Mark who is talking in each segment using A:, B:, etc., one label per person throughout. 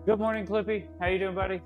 A: Good morning, Clippy. How you doing, buddy?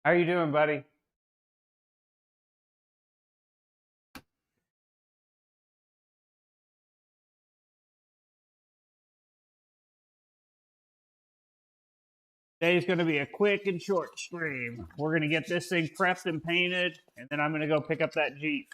A: How you doing, buddy? Today's going to be a quick and short stream. We're going to get this thing prepped and painted, and then I'm going to go pick up that Jeep.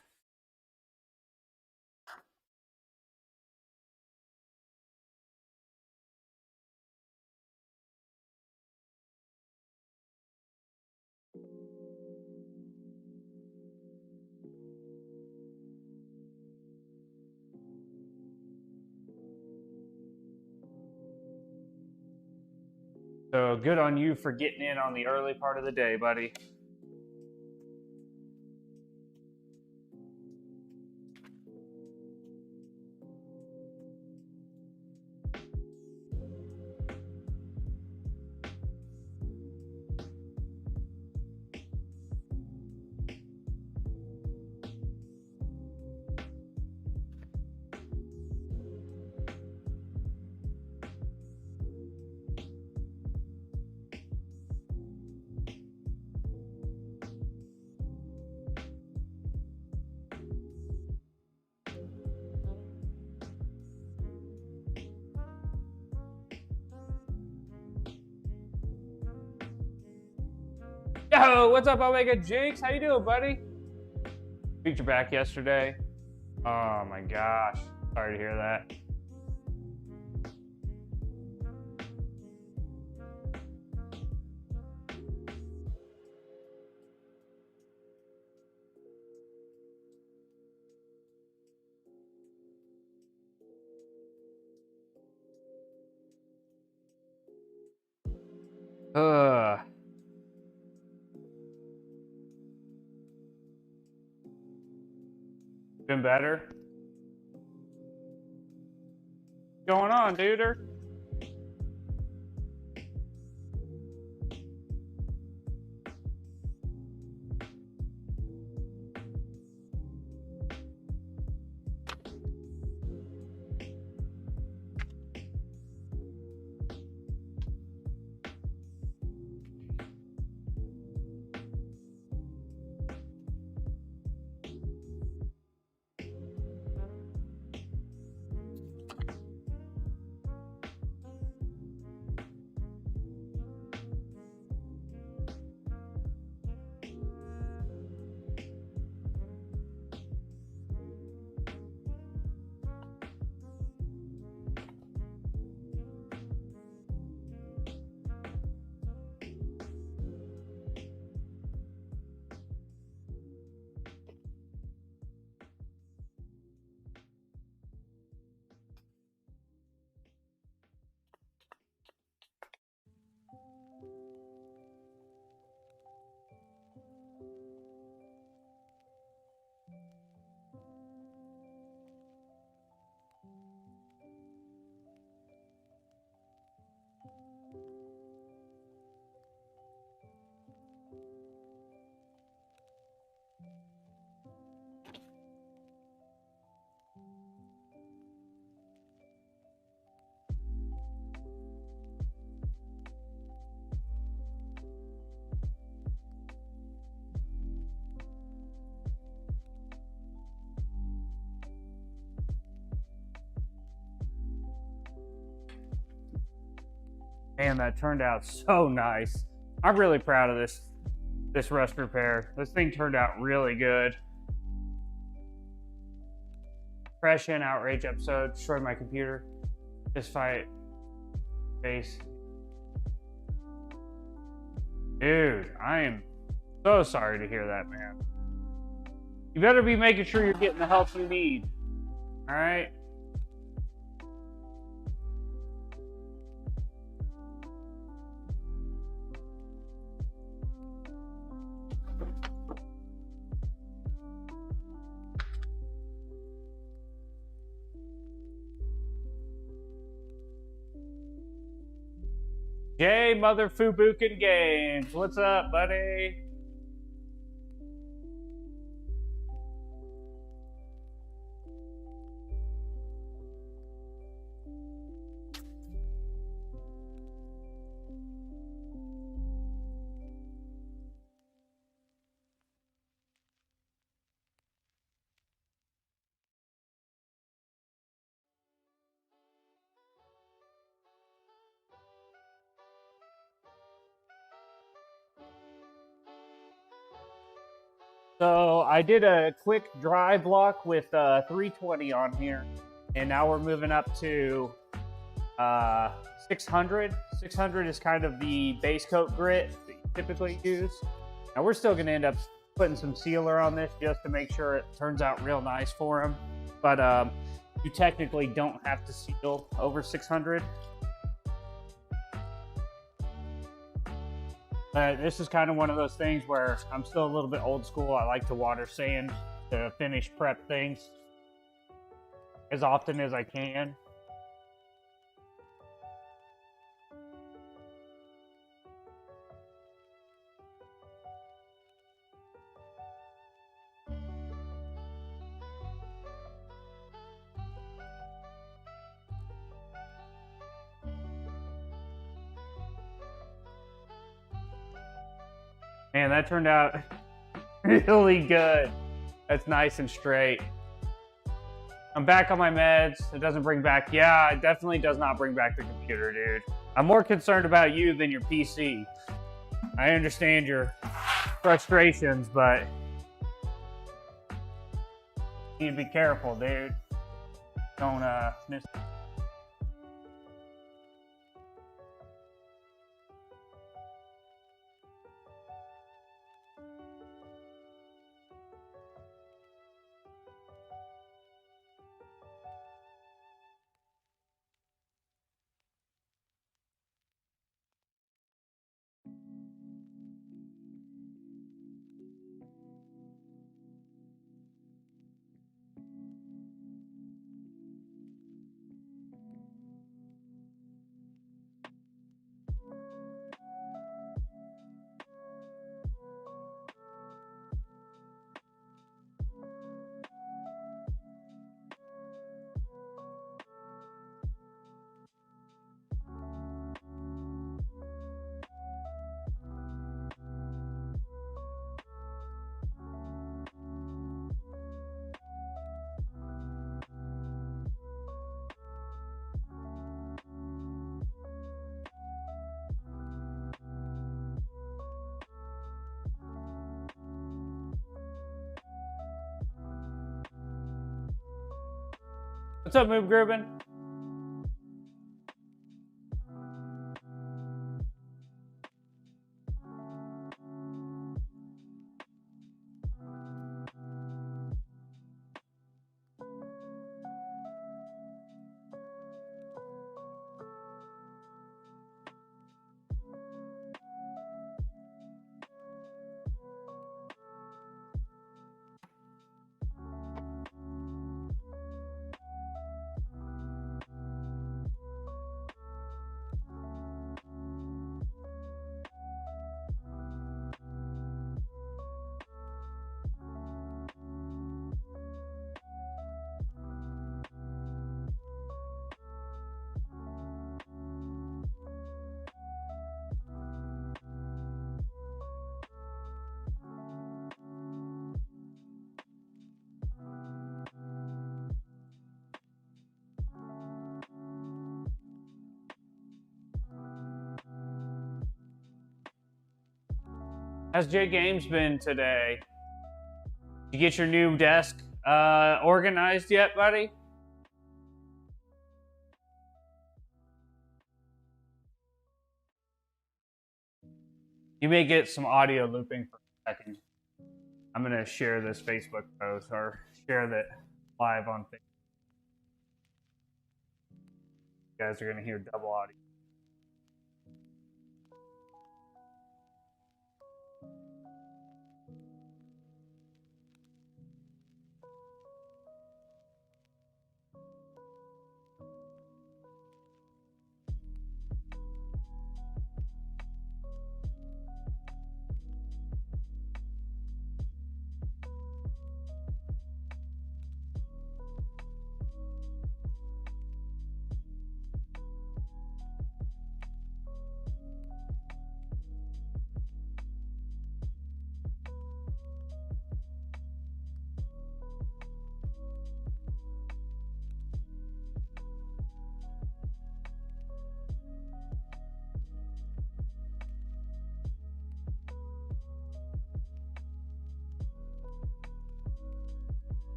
A: So good on you for getting in on the early part of the day, buddy. Yo, what's up, Omega Jinx? How you doing, buddy? Beat your back yesterday. Oh my gosh. Sorry to hear that. Been better? What's going on, duder? Man, that turned out so nice. I'm really proud of this rust repair. This thing turned out really good. Crash and outrage episode destroyed my computer. Fist fight. Face. Dude, I am so sorry to hear that, man. You better be making sure you're getting the help you need. All right? Jay Mother Fubukin Games. What's up, buddy? So I did a quick dry block with 320 on here, and now we're moving up to 600. 600 is kind of the base coat grit that you typically use. Now we're still going to end up putting some sealer on this just to make sure it turns out real nice for them. But you technically don't have to seal over 600. This is kind of one of those things where I'm still a little bit old school. I like to water sand to finish prep things as often as I can. Man, that turned out really good. That's nice and straight. I'm back on my meds. It doesn't bring back, yeah, it definitely does not bring back the computer, dude. I'm more concerned about you than your PC. I understand your frustrations, but you need to be careful, dude. Don't miss. What's up, Moob Grubin? How's J Games been today? Did you get your new desk organized yet, buddy? You may get some audio looping for a second. I'm going to share this Facebook post or share that live on Facebook. You guys are going to hear double audio.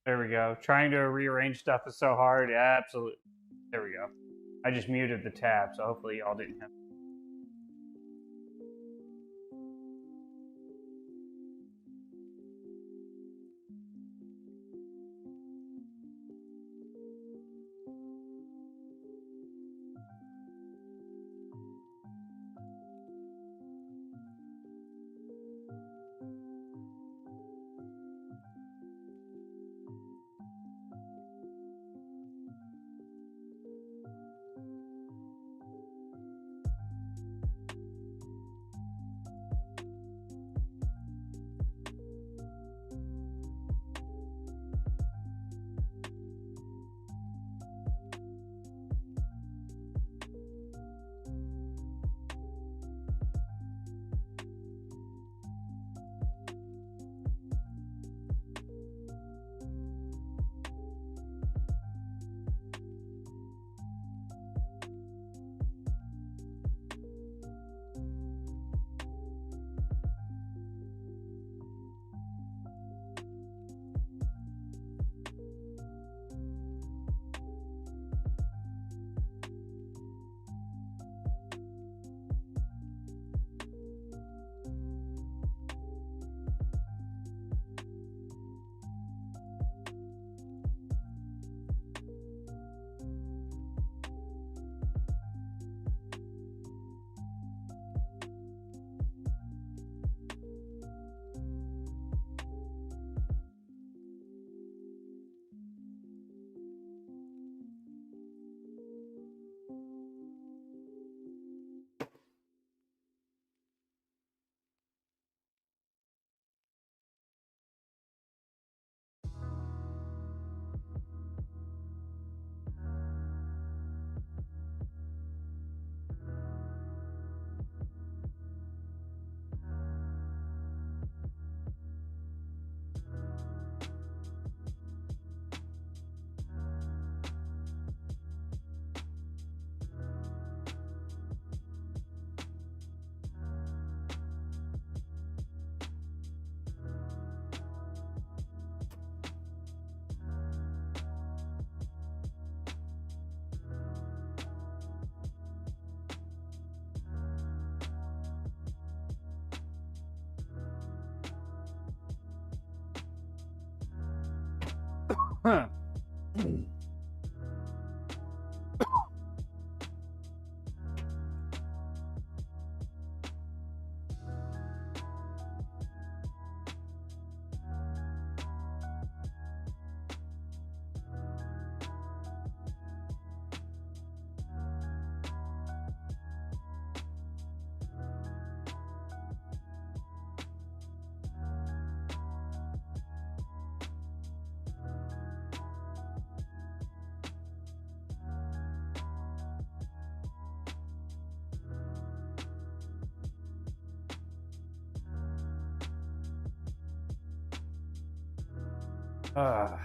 A: There we go. Trying to rearrange stuff is so hard. Yeah, absolutely. There we go. I just muted the tab, so hopefully y'all didn't have. Huh. Uh.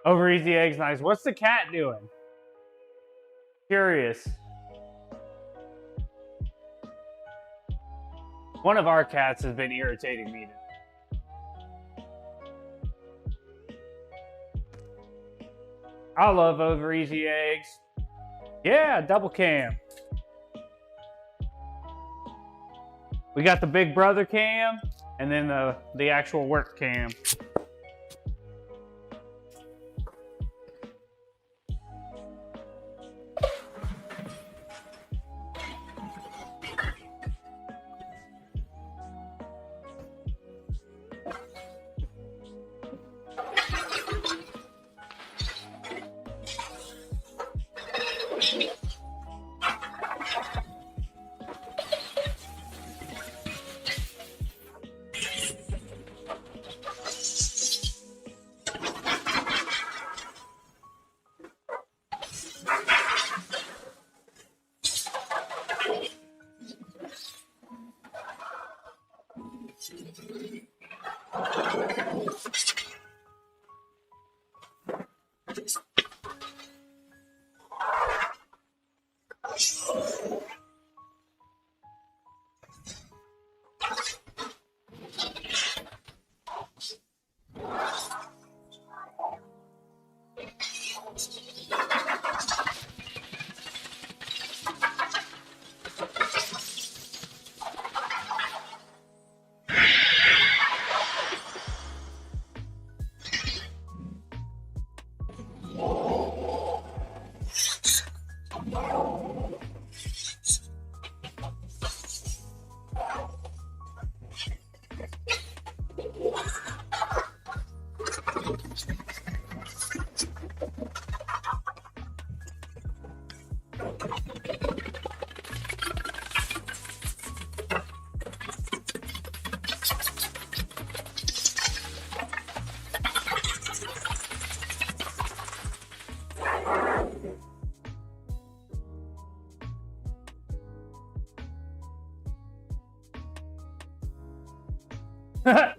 A: Over easy eggs, nice. What's the cat doing? Curious. One of our cats has been irritating me. I love over easy eggs. Yeah, double cam. We got the big brother cam and then the actual work cam.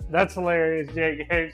A: That's hilarious, Jake Games.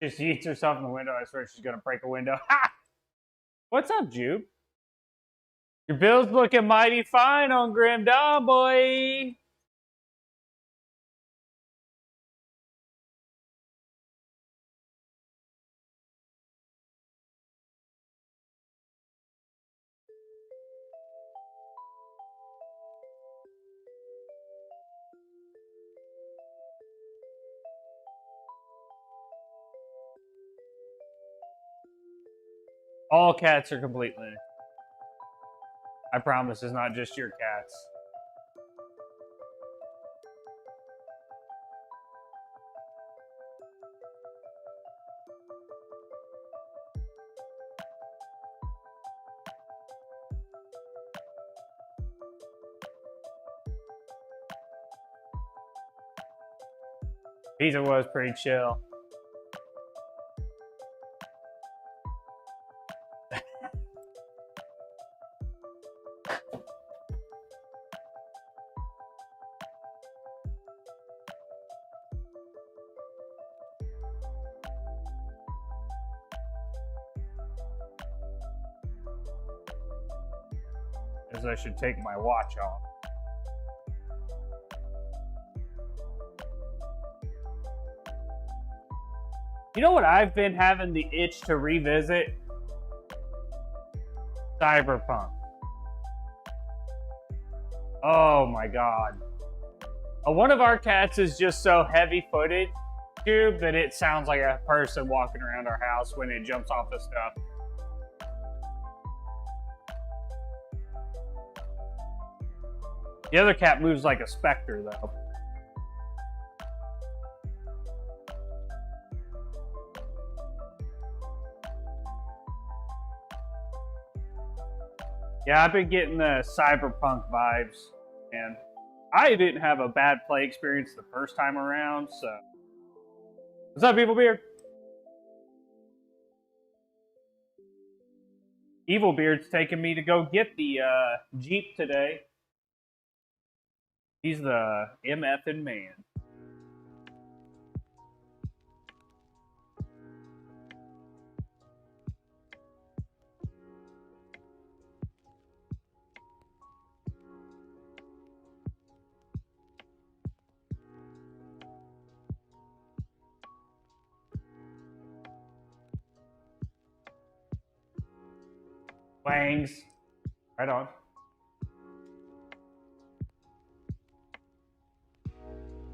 A: Just yeets herself in the window. I swear she's gonna break a window. Ha! What's up, Jude? Your bill's looking mighty fine on Grim Dawn, boy. All cats are completely. I promise it's not just your cats. Pizza was pretty chill. As I should take my watch off. You know what I've been having the itch to revisit? Cyberpunk. Oh my god. One of our cats is just so heavy-footed, Cube, that it sounds like a person walking around our house when it jumps off the stuff. The other cat moves like a specter, though. Yeah, I've been getting the cyberpunk vibes, and I didn't have a bad play experience the first time around, so. What's up, Evil Beard? Evil Beard's taking me to go get the Jeep today. He's the MFing man. Wangs. Right on.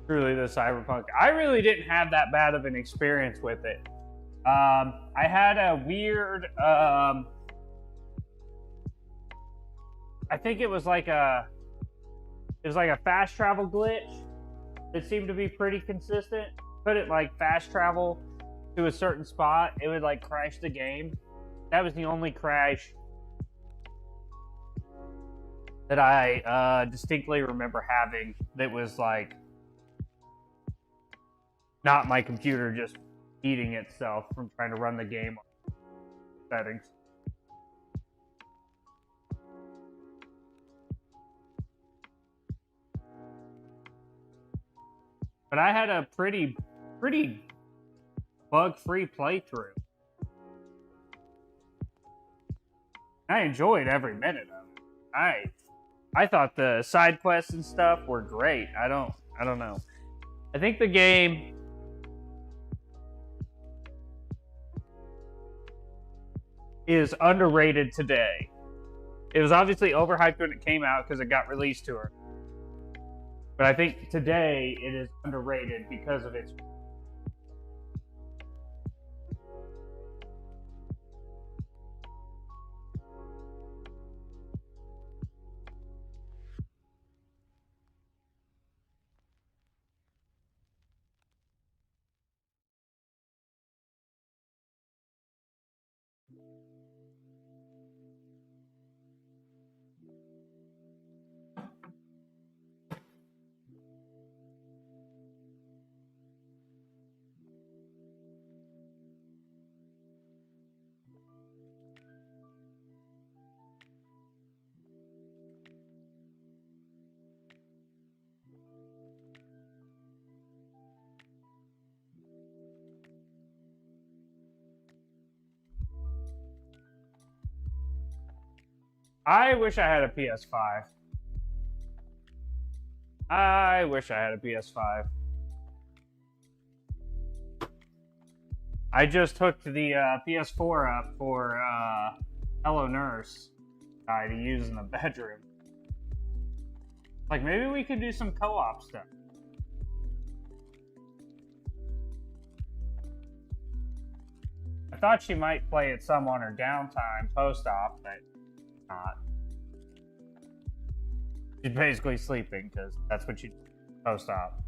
A: Truly the cyberpunk. I really didn't have that bad of an experience with it. I had a weird, I think it was like a fast travel glitch. It seemed to be pretty consistent. Put it like fast travel to a certain spot, it would like crash the game. That was the only crash that I distinctly remember having that was like not my computer just eating itself from trying to run the game settings. But I had a pretty bug-free playthrough. I enjoyed every minute of it. I thought the side quests and stuff were great. I don't know. I think the game is underrated today. It was obviously overhyped when it came out because it got released to her. But I think today it is underrated because of its. I wish I had a PS5. I wish I had a PS5. I just hooked the PS4 up for Hello Nurse guy to use in the bedroom. Like, maybe we could do some co-op stuff. I thought she might play it some on her downtime post-op, but not. She's basically sleeping because that's what she post-op.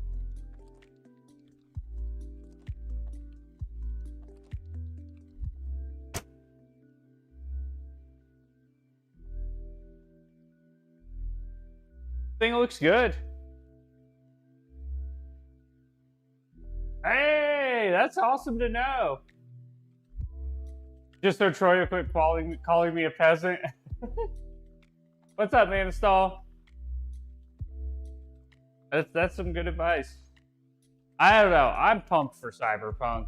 A: Thing looks good. Hey, that's awesome to know. Just so Troy will quit calling me a peasant. What's up, Manistall? That's some good advice. I don't know. I'm pumped for Cyberpunk.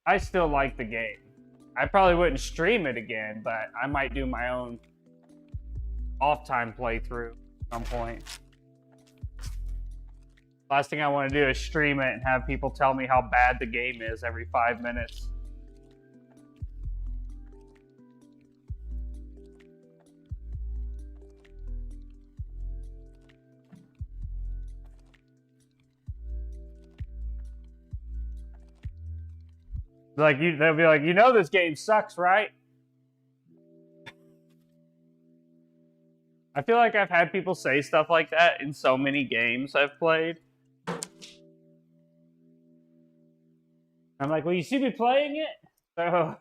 A: I still like the game. I probably wouldn't stream it again, but I might do my own off-time playthrough at some point. Last thing I want to do is stream it and have people tell me how bad the game is every 5 minutes. Like, they'll be like, you know this game sucks, right? I feel like I've had people say stuff like that in so many games I've played. I'm like, well, you see me playing it? So...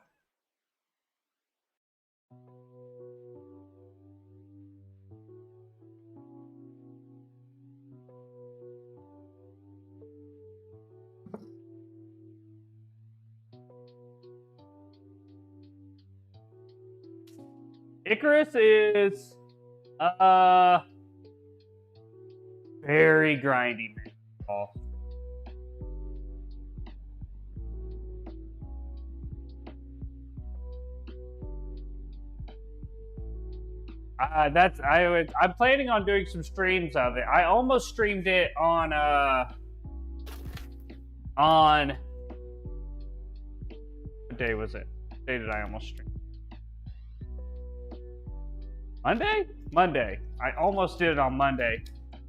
A: Icarus is very grindy, man. I'm planning on doing some streams of it. I almost streamed it on what day was it? What day did I almost stream? Monday? Monday. I almost did it on Monday.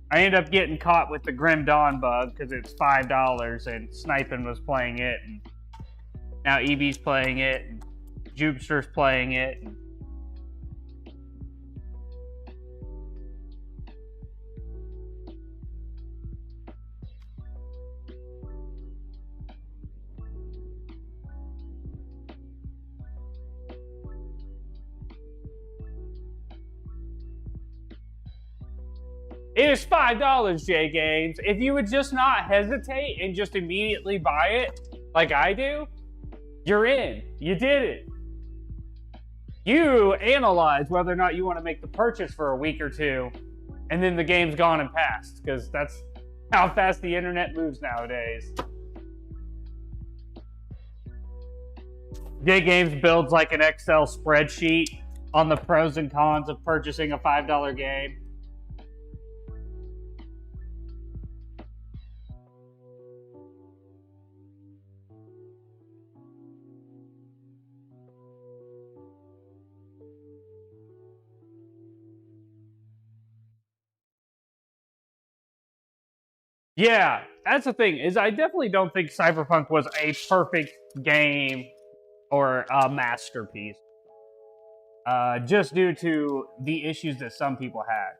A: I ended up getting caught with the Grim Dawn bug because it's $5 and Sniping was playing it, and now EB's playing it, and Jupster's playing it. And it is $5, J Games. If you would just not hesitate and just immediately buy it, like I do, you're in. You did it. You analyze whether or not you want to make the purchase for a week or two, and then the game's gone and passed, because that's how fast the internet moves nowadays. J Games builds like an Excel spreadsheet on the pros and cons of purchasing a $5 game. Yeah, that's the thing, is I definitely don't think Cyberpunk was a perfect game or a masterpiece. Just due to the issues that some people had.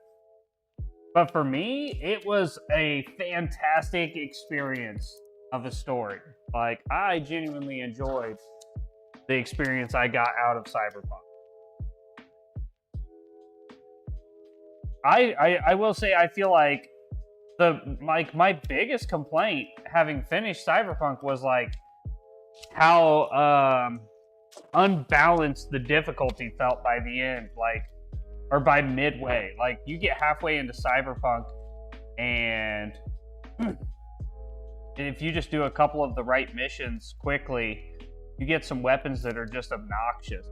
A: But for me, it was a fantastic experience of a story. Like, I genuinely enjoyed the experience I got out of Cyberpunk. I will say I feel like my biggest complaint having finished Cyberpunk was like how unbalanced the difficulty felt by the end, like, or by midway. Like, you get halfway into Cyberpunk, and if you just do a couple of the right missions quickly, you get some weapons that are just obnoxious.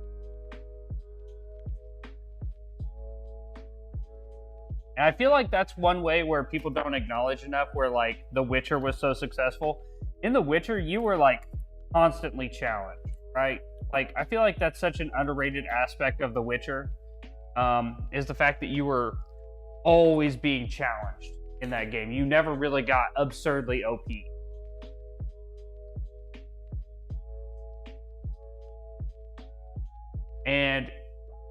A: And I feel like that's one way where people don't acknowledge enough, where like The Witcher was so successful. In The Witcher, you were like constantly challenged, right? Like, I feel like that's such an underrated aspect of The Witcher, is the fact that you were always being challenged in that game. You never really got absurdly OP. And,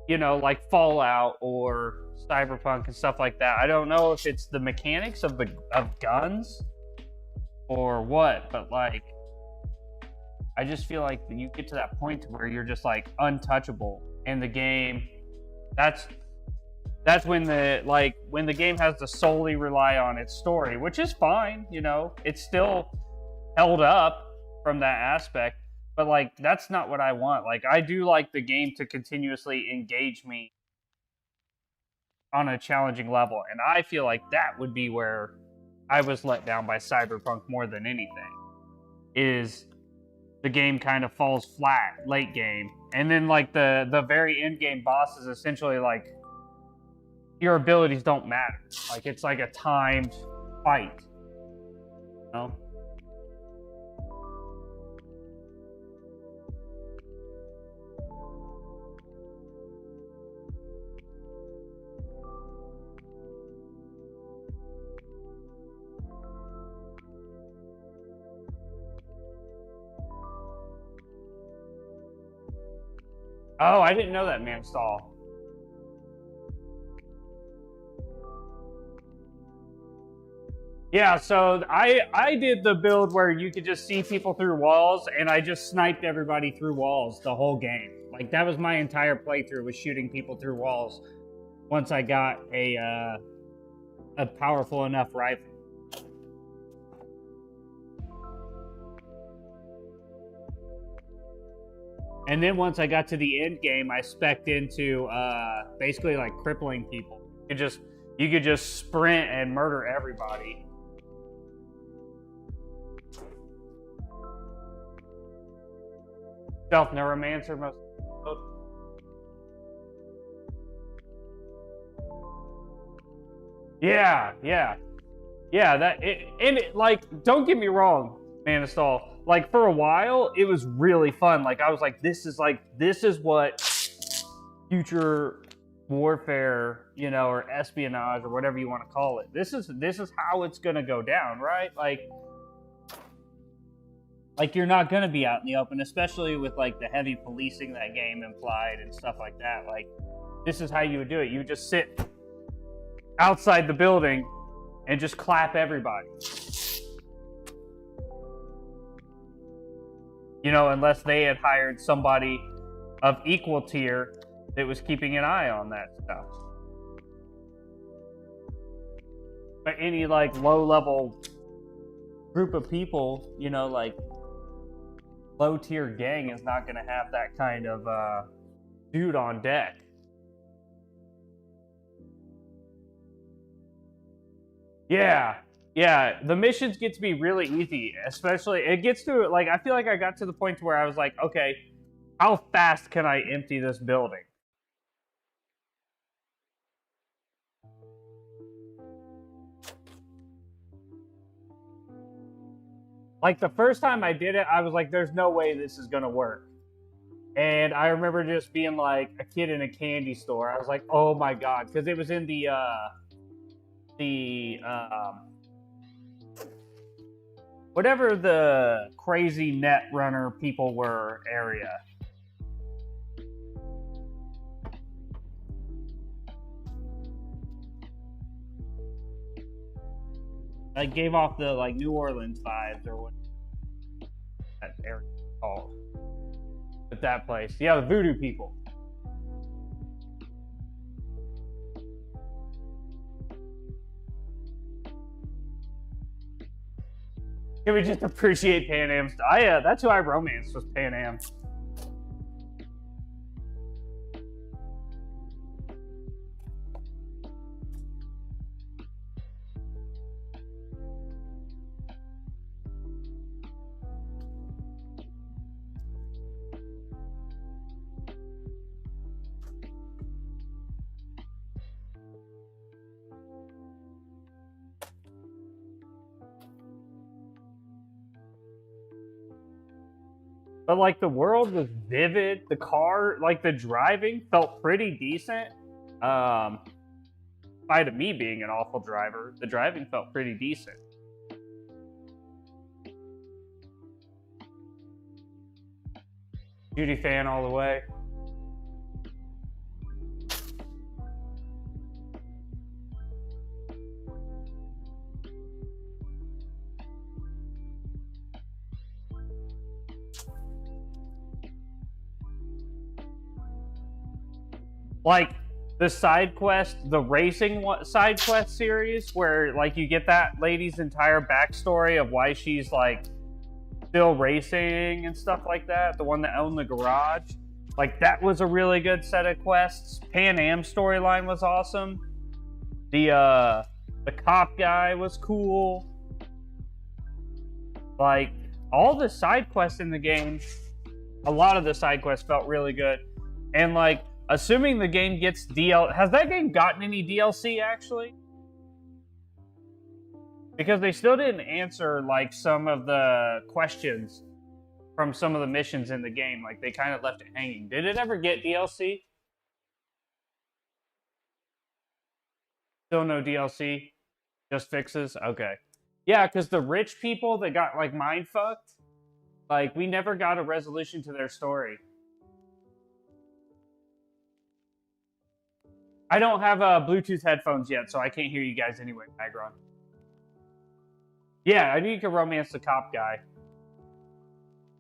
A: you know, like Fallout or Cyberpunk and stuff like that, I don't know if it's the mechanics of guns or what, but like, I just feel like you get to that point where you're just like untouchable in the game. That's when the game has to solely rely on its story, which is fine, you know, it's still held up from that aspect, but like, that's not what I want. Like, I do like the game to continuously engage me on a challenging level, and I feel like that would be where I was let down by Cyberpunk more than anything, is the game kind of falls flat late game, and then like the very end game boss is essentially like your abilities don't matter. Like, it's like a timed fight, you know? Oh, I didn't know that, man. Stall. Yeah, so I did the build where you could just see people through walls, and I just sniped everybody through walls the whole game. Like, that was my entire playthrough, was shooting people through walls. Once I got a powerful enough rifle. And then once I got to the end game, I spec'd into basically like crippling people. You could just sprint and murder everybody. Stealth Neuromancer most. Yeah, yeah, yeah. Like, don't get me wrong, Manistall. Like, for a while, it was really fun. Like, I was like, this is what future warfare, you know, or espionage, or whatever you want to call it. This is how it's gonna go down, right? Like, you're not gonna be out in the open, especially with like the heavy policing that game implied and stuff like that. Like, this is how you would do it. You would just sit outside the building and just clap everybody. You know, unless they had hired somebody of equal tier that was keeping an eye on that stuff. But any like low level group of people, you know, like low tier gang is not going to have that kind of dude on deck. Yeah, yeah. The missions get to be really easy, especially it gets to like, I feel like I got to the point where I was like, okay, how fast can I empty this building? Like, the first time I did it, I was like, there's no way this is gonna work. And I remember just being like a kid in a candy store. I was like, oh my god, because it was in the whatever the crazy net runner people were area. I gave off the like New Orleans vibes or what that area is called. At that place. Yeah, the voodoo people. Can we just appreciate Pan Am? That's who I romanced, was Pan Am. But like the world was vivid. The car, like the driving, felt pretty decent. In spite of me being an awful driver, the driving felt pretty decent. Judy fan all the way. Like the side quest, the racing side quest series, where like you get that lady's entire backstory of why she's like still racing and stuff like that. The one that owned the garage, like that was a really good set of quests. Pan Am storyline was awesome. The cop guy was cool. Like all the side quests in the game, a lot of the side quests felt really good, and like. Assuming the game gets has that game gotten any DLC actually? Because they still didn't answer like some of the questions from some of the missions in the game. Like they kind of left it hanging. Did it ever get DLC? Still no DLC? Just fixes? Okay. Yeah, because the rich people that got like mind fucked, like we never got a resolution to their story. I don't have Bluetooth headphones yet, so I can't hear you guys anyway, Magron. Yeah, I need you can romance the cop guy.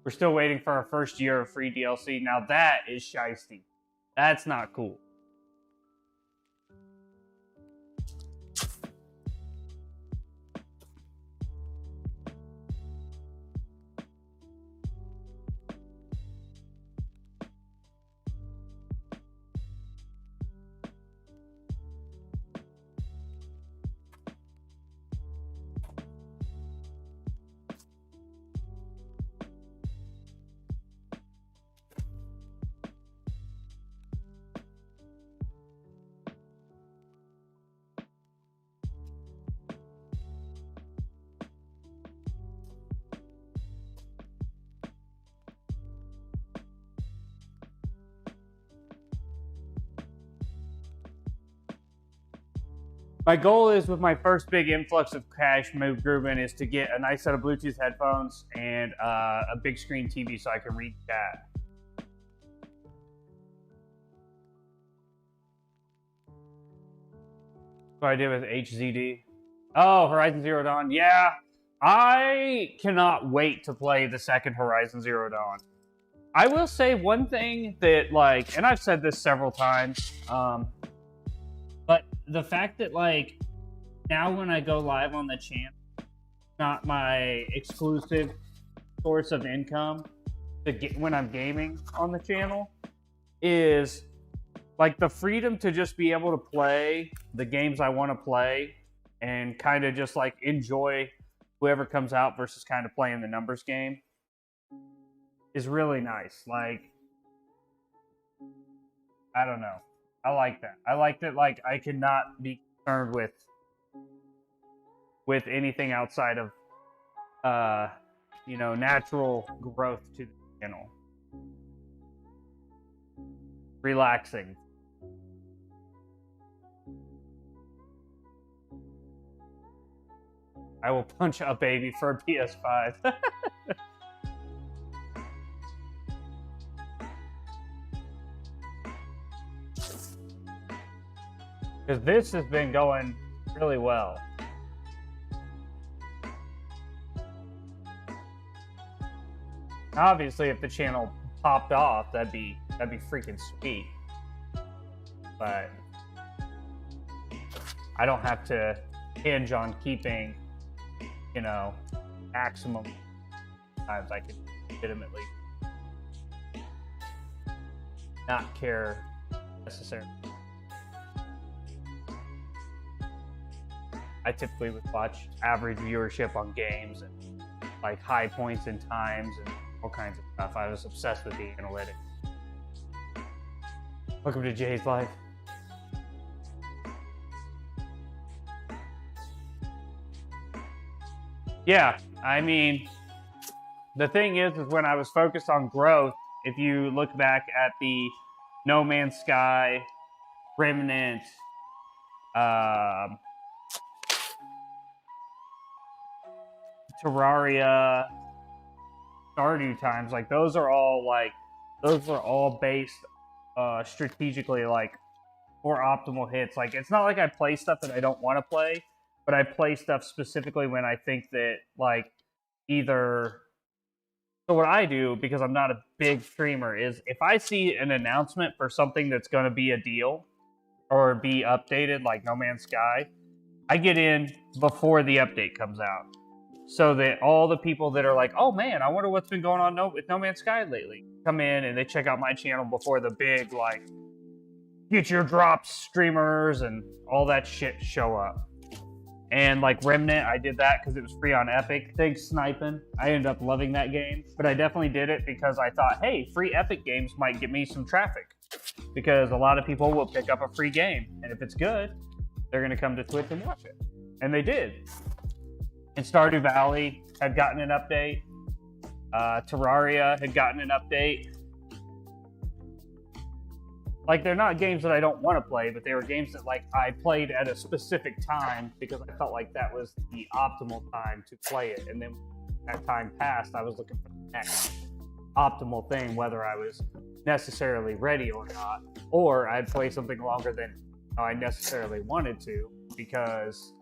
A: We're still waiting for our first year of free DLC. Now that is shiesty. That's not cool. My goal is, with my first big influx of cash movement, is to get a nice set of Bluetooth headphones and a big screen TV so I can read chat. What I did with HZD. Oh, Horizon Zero Dawn. Yeah, I cannot wait to play the second Horizon Zero Dawn. I will say one thing that, like, and I've said this several times, but the fact that, like, now when I go live on the channel, not my exclusive source of income to get when I'm gaming on the channel, is like the freedom to just be able to play the games I want to play and kind of just like enjoy whoever comes out versus kind of playing the numbers game is really nice. Like, I don't know. I like that. I like that, like, I cannot be concerned with anything outside of, you know, natural growth to the channel. Relaxing. I will punch a baby for a PS5. Because this has been going really well. Obviously, if the channel popped off, that'd be freaking sweet. But I don't have to hinge on keeping, you know, maximum times. I can legitimately not care necessarily. I typically would watch average viewership on games and like high points in times and all kinds of stuff. I was obsessed with the analytics. Welcome to Jay's Life. Yeah, I mean, the thing is when I was focused on growth, if you look back at the No Man's Sky, Remnant, Terraria, Stardew times, like those are all based strategically, like for optimal hits. Like it's not like I play stuff that I don't want to play, but I play stuff specifically when I think that like either. So what I do, because I'm not a big streamer, is if I see an announcement for something that's going to be a deal or be updated, like No Man's Sky, I get in before the update comes out. So that all the people that are like, oh man, I wonder what's been going on with No Man's Sky lately, come in and they check out my channel before the big, like, get your drops streamers and all that shit show up. And like Remnant, I did that because it was free on Epic. Thanks, sniping. I ended up loving that game. But I definitely did it because I thought, hey, free Epic games might get me some traffic. Because a lot of people will pick up a free game. And if it's good, they're going to come to Twitch and watch it. And they did. And Stardew Valley had gotten an update. Terraria had gotten an update. Like, they're not games that I don't want to play, but they were games that, like, I played at a specific time because I felt like that was the optimal time to play it. And then that time passed, I was looking for the next optimal thing, whether I was necessarily ready or not. Or I'd play something longer than I necessarily wanted to because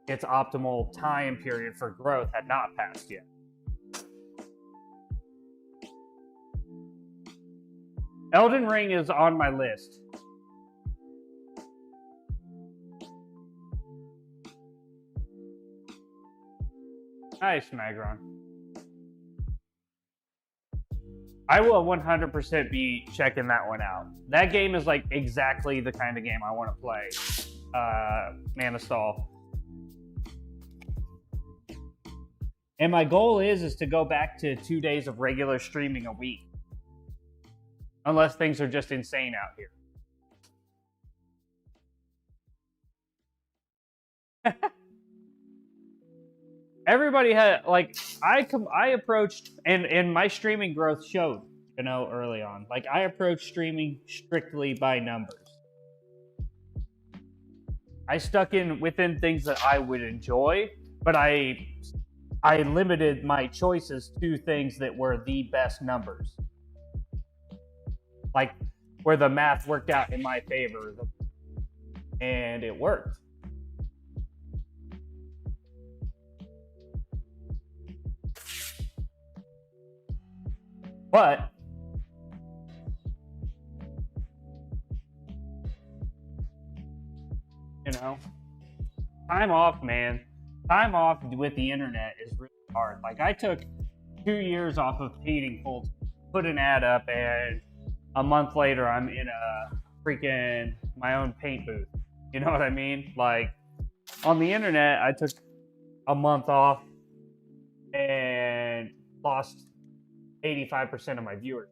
A: its optimal time period for growth had not passed yet. Elden Ring is on my list. Nice, Magron. I will 100% be checking that one out. That game is like exactly the kind of game I want to play. Manastal. And my goal is to go back to 2 days of regular streaming a week. Unless things are just insane out here. Everybody had, like, I approached, and my streaming growth showed, you know, early on. Like, I approached streaming strictly by numbers. I stuck in within things that I would enjoy, but I limited my choices to things that were the best numbers. Like, where the math worked out in my favor. And it worked. But you know, time off, man. Time off with the internet is really hard. Like, I took 2 years off of painting full, put an ad up, and a month later, I'm in a freaking my own paint booth. You know what I mean? Like, on the internet, I took a month off and lost 85% of my viewers.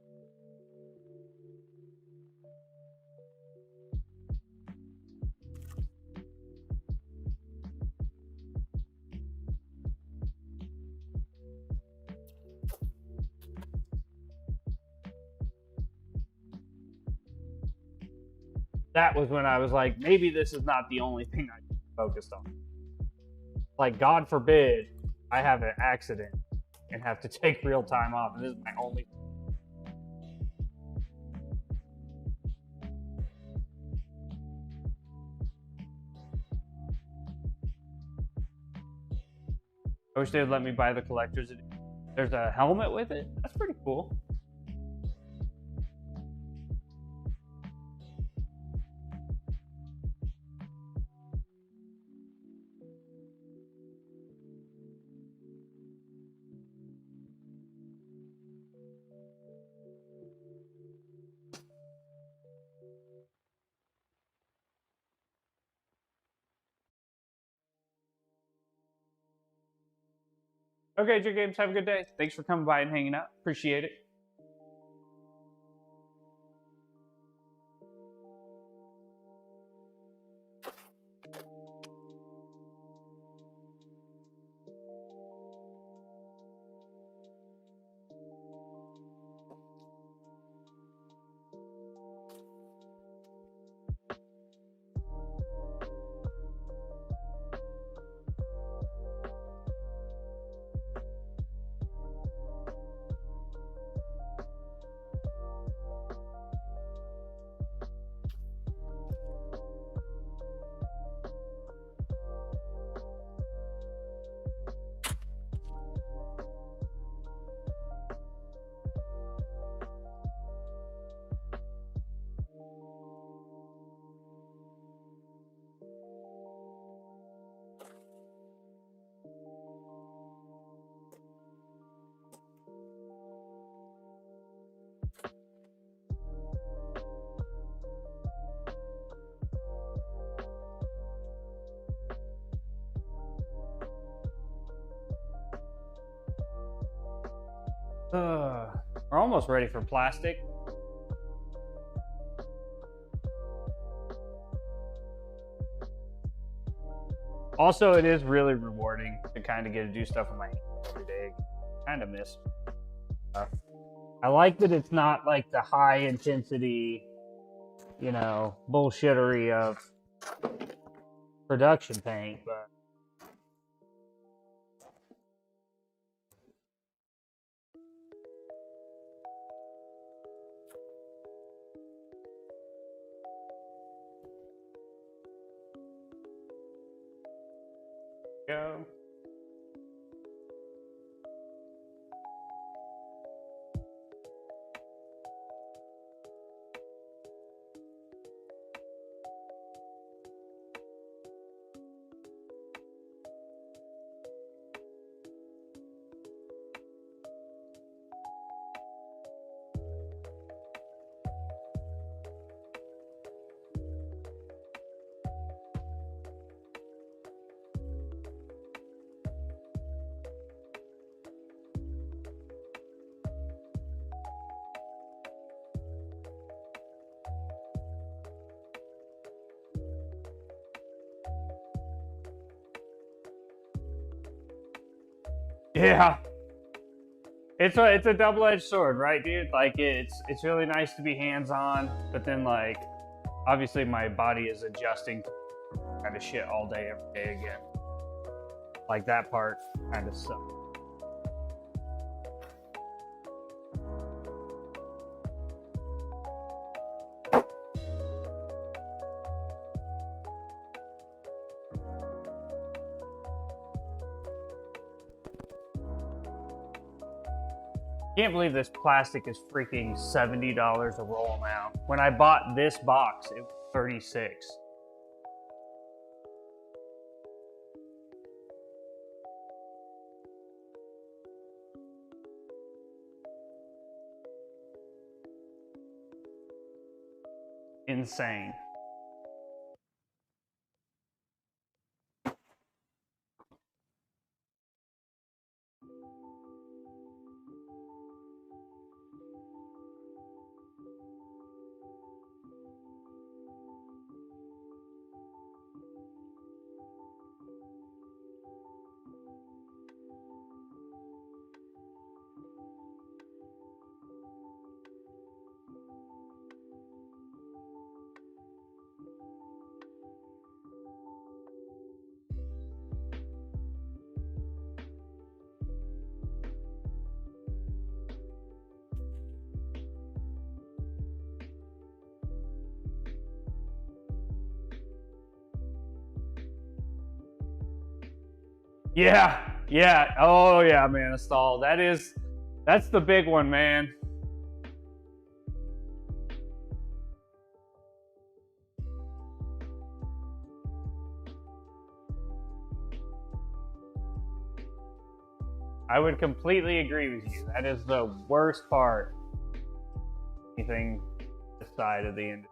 A: That was when I was like, maybe this is not the only thing I focused on. like, God forbid, I have an accident and have to take real time off. And this is my only. I wish they would let me buy the collector's edition. There's a helmet with it. That's pretty cool. Okay, J Games, have a good day. Thanks for coming by and hanging out. Appreciate it. We're almost ready for plastic. Also, it is really rewarding to kind of get to do stuff with my hands every day. Kind of miss stuff. I like that it's not like the high intensity, you know, bullshittery of production paint, but go. Yeah. It's a double-edged sword, right, dude? Like it's really nice to be hands-on, but then like obviously my body is adjusting to kind of shit all day every day again. Like that part kind of sucks. Can't believe this plastic is freaking $70 a roll now. When I bought this box, it was $36. Insane. Yeah, yeah. Oh yeah, man, a stall. That's the big one, man. I would completely agree with you. That is the worst part. Anything this side of the industry.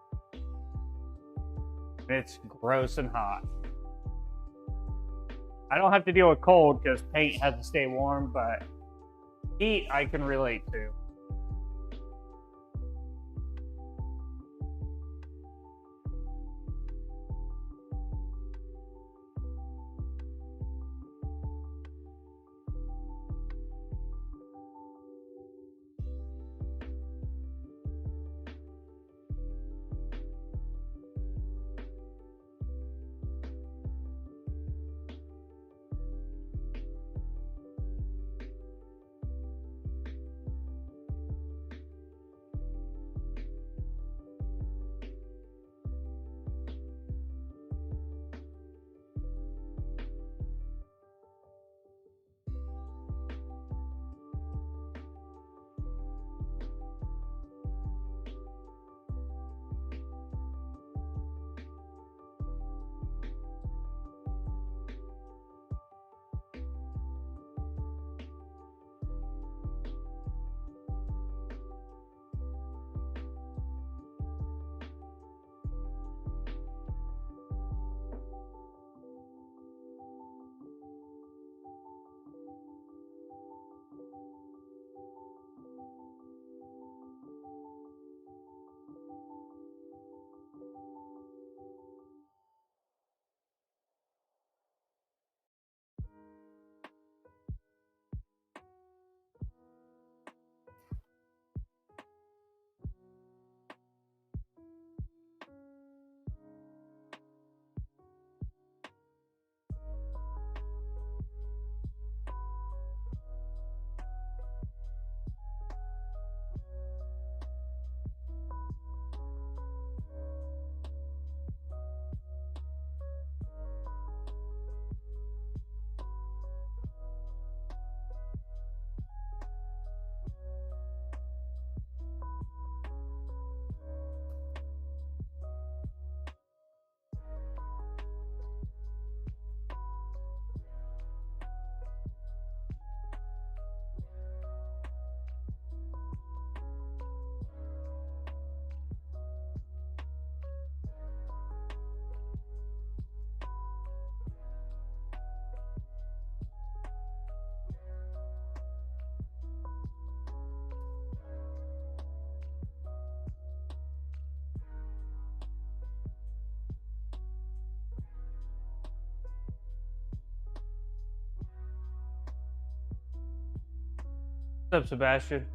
A: It's gross and hot. I don't have to deal with cold because paint has to stay warm, but heat I can relate to. What's up, Sebastian?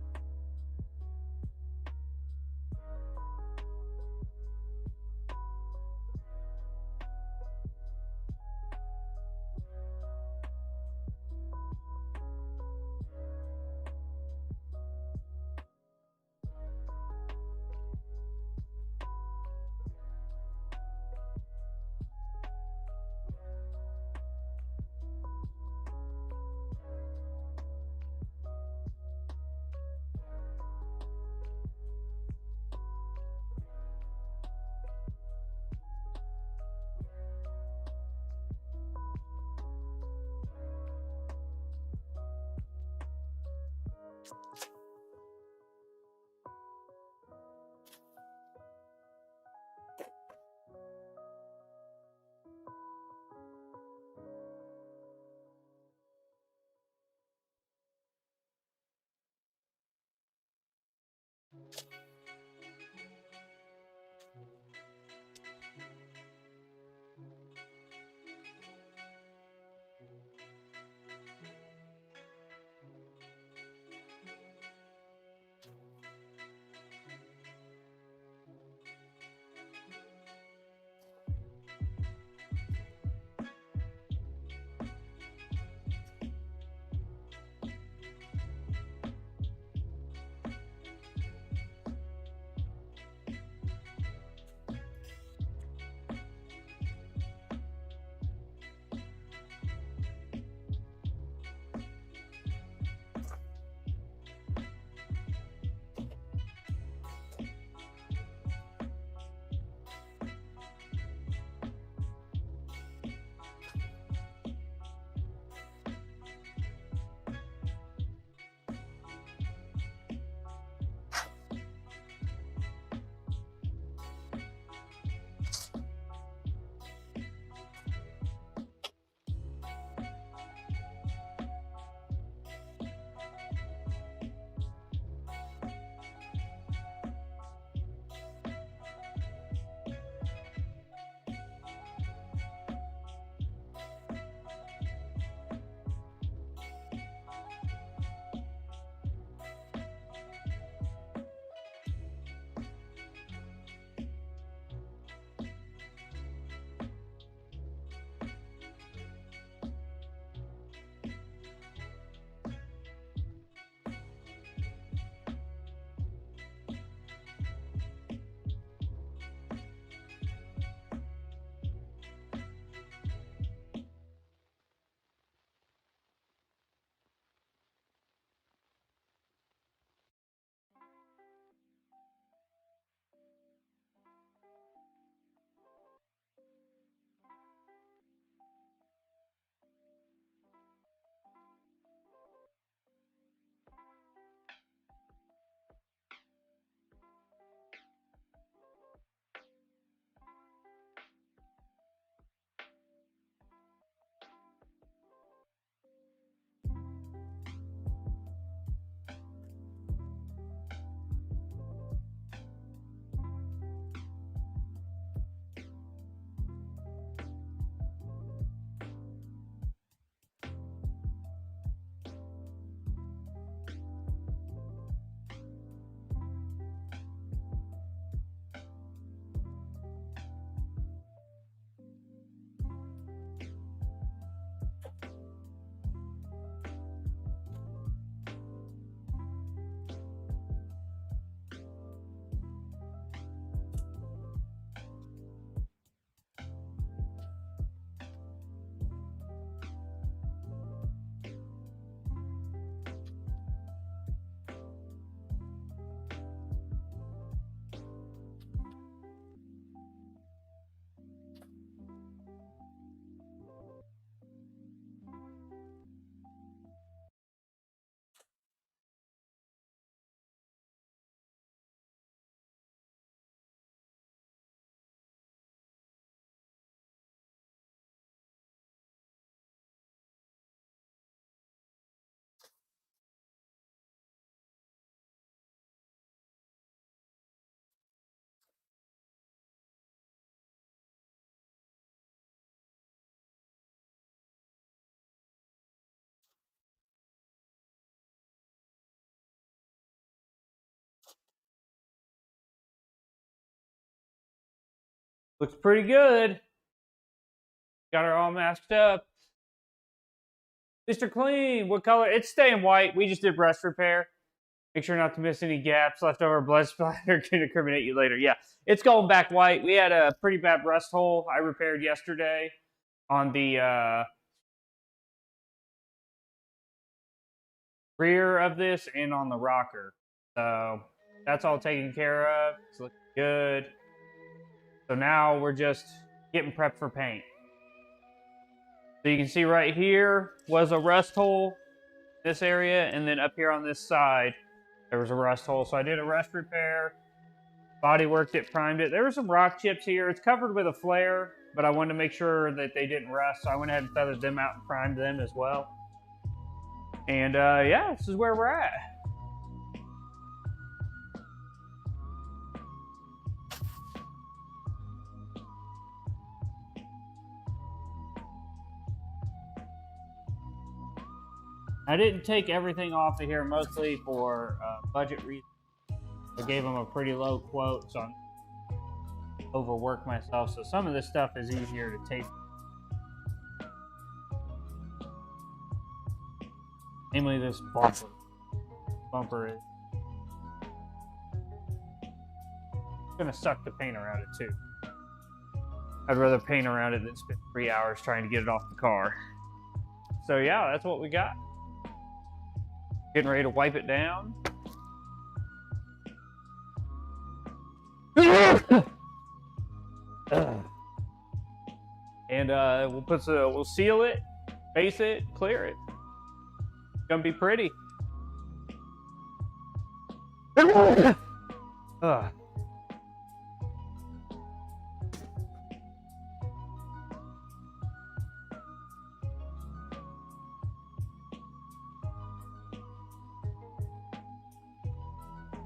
A: Looks pretty good. Got her all masked up. Mr. Clean, what color? It's staying white. We just did rust repair. Make sure not to miss any gaps. Leftover blood splatter can incriminate you later. Yeah, it's going back white. We had a pretty bad rust hole I repaired yesterday on the rear of this and on the rocker. So that's all taken care of. It's looking good. So now we're just getting prepped for paint. So you can see right here was a rust hole, this area, and then up here on this side, there was a rust hole. So I did a rust repair, body worked it, primed it. There were some rock chips here. It's covered with a flare, but I wanted to make sure that they didn't rust. So I went ahead and feathered them out and primed them as well. And yeah, this is where we're at. I didn't take everything off of here, mostly for budget reasons. I gave them a pretty low quote, so I'm overwork myself. So some of this stuff is easier to take. Namely this bumper. Bumper is gonna suck the paint around it too. I'd rather paint around it than spend 3 hours trying to get it off the car. So yeah, that's what we got. Getting ready to wipe it down. And we'll seal it, base it, clear it. It's gonna be pretty.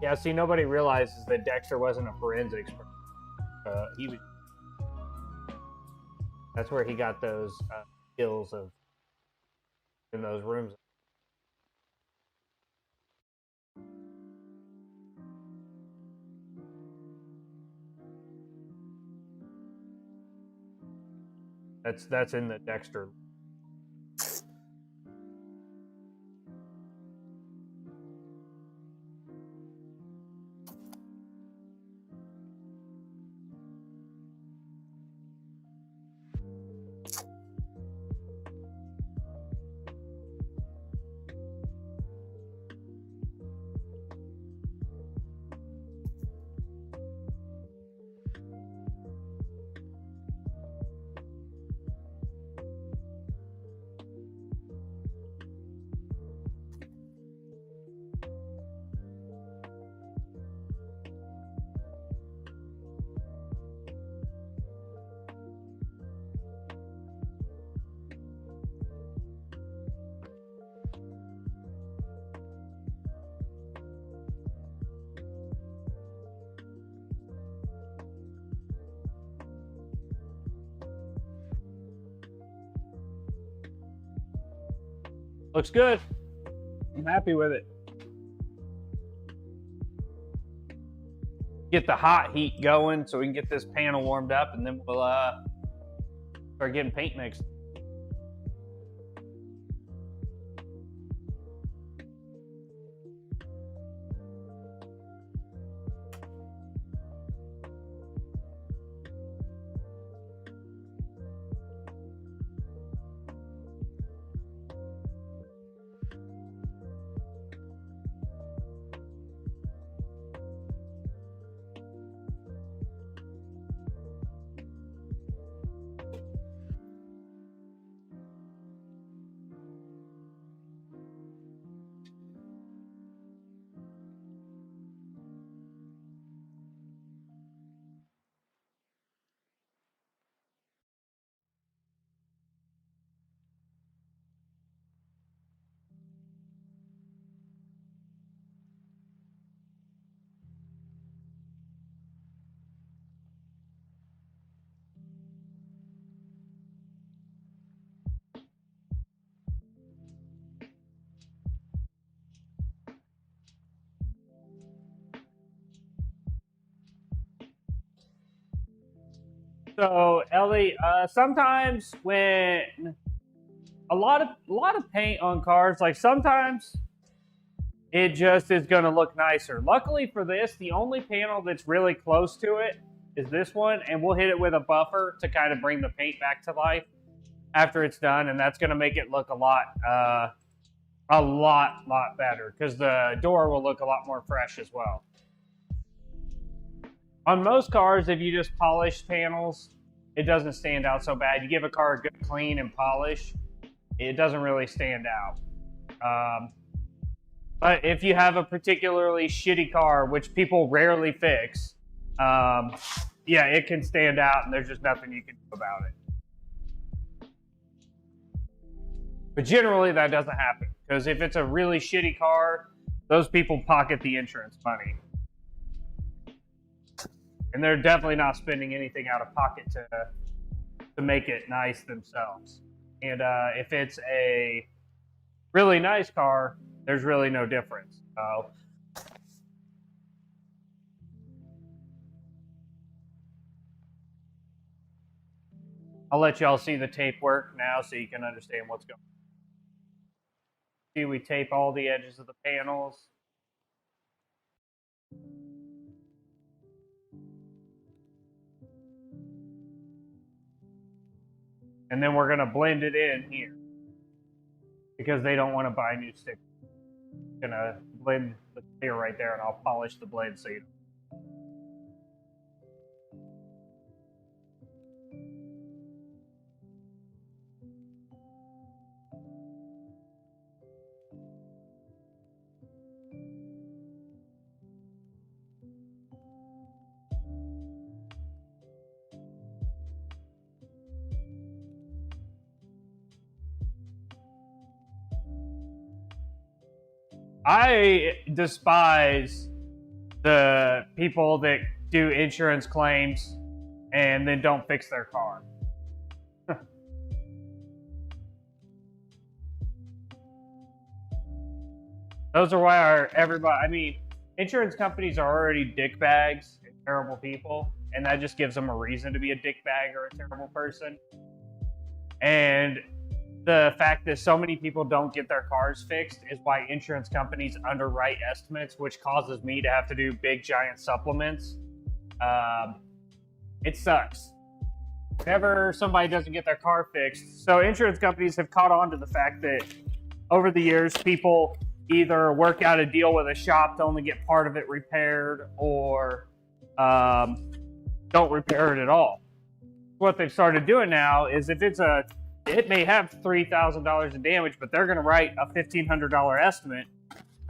A: Yeah, see, nobody realizes that Dexter wasn't a forensics person. That's where he got those skills of in those rooms. That's in the Dexter. Looks good. I'm happy with it. Get the hot heat going so we can get this panel warmed up, and then we'll start getting paint mixed. So Ellie, sometimes when a lot of paint on cars, like sometimes it just is going to look nicer. Luckily for this, the only panel that's really close to it is this one, and we'll hit it with a buffer to kind of bring the paint back to life after it's done, and that's going to make it look a lot better because the door will look a lot more fresh as well. On most cars, if you just polish panels, it doesn't stand out so bad. You give a car a good clean and polish, it doesn't really stand out. But if you have a particularly shitty car, which people rarely fix, yeah, it can stand out and there's just nothing you can do about it. But generally that doesn't happen because if it's a really shitty car, those people pocket the insurance money. And they're definitely not spending anything out of pocket to make it nice themselves. And if it's a really nice car, there's really no difference. So I'll let y'all see the tape work now so you can understand what's going on. See, we tape all the edges of the panels. And then we're going to blend it in here because they don't want to buy new stickers. I'm going to blend the clear right there and I'll polish the blade so you don't. I despise the people that do insurance claims and then don't fix their car. Those are why insurance companies are already dickbags and terrible people, and that just gives them a reason to be a dickbag or a terrible person. And the fact that so many people don't get their cars fixed is why insurance companies underwrite estimates, which causes me to have to do big, giant supplements. It sucks. Whenever somebody doesn't get their car fixed, so insurance companies have caught on to the fact that over the years, people either work out a deal with a shop to only get part of it repaired or don't repair it at all. What they've started doing now is if it may have $3,000 in damage, but they're going to write a $1,500 estimate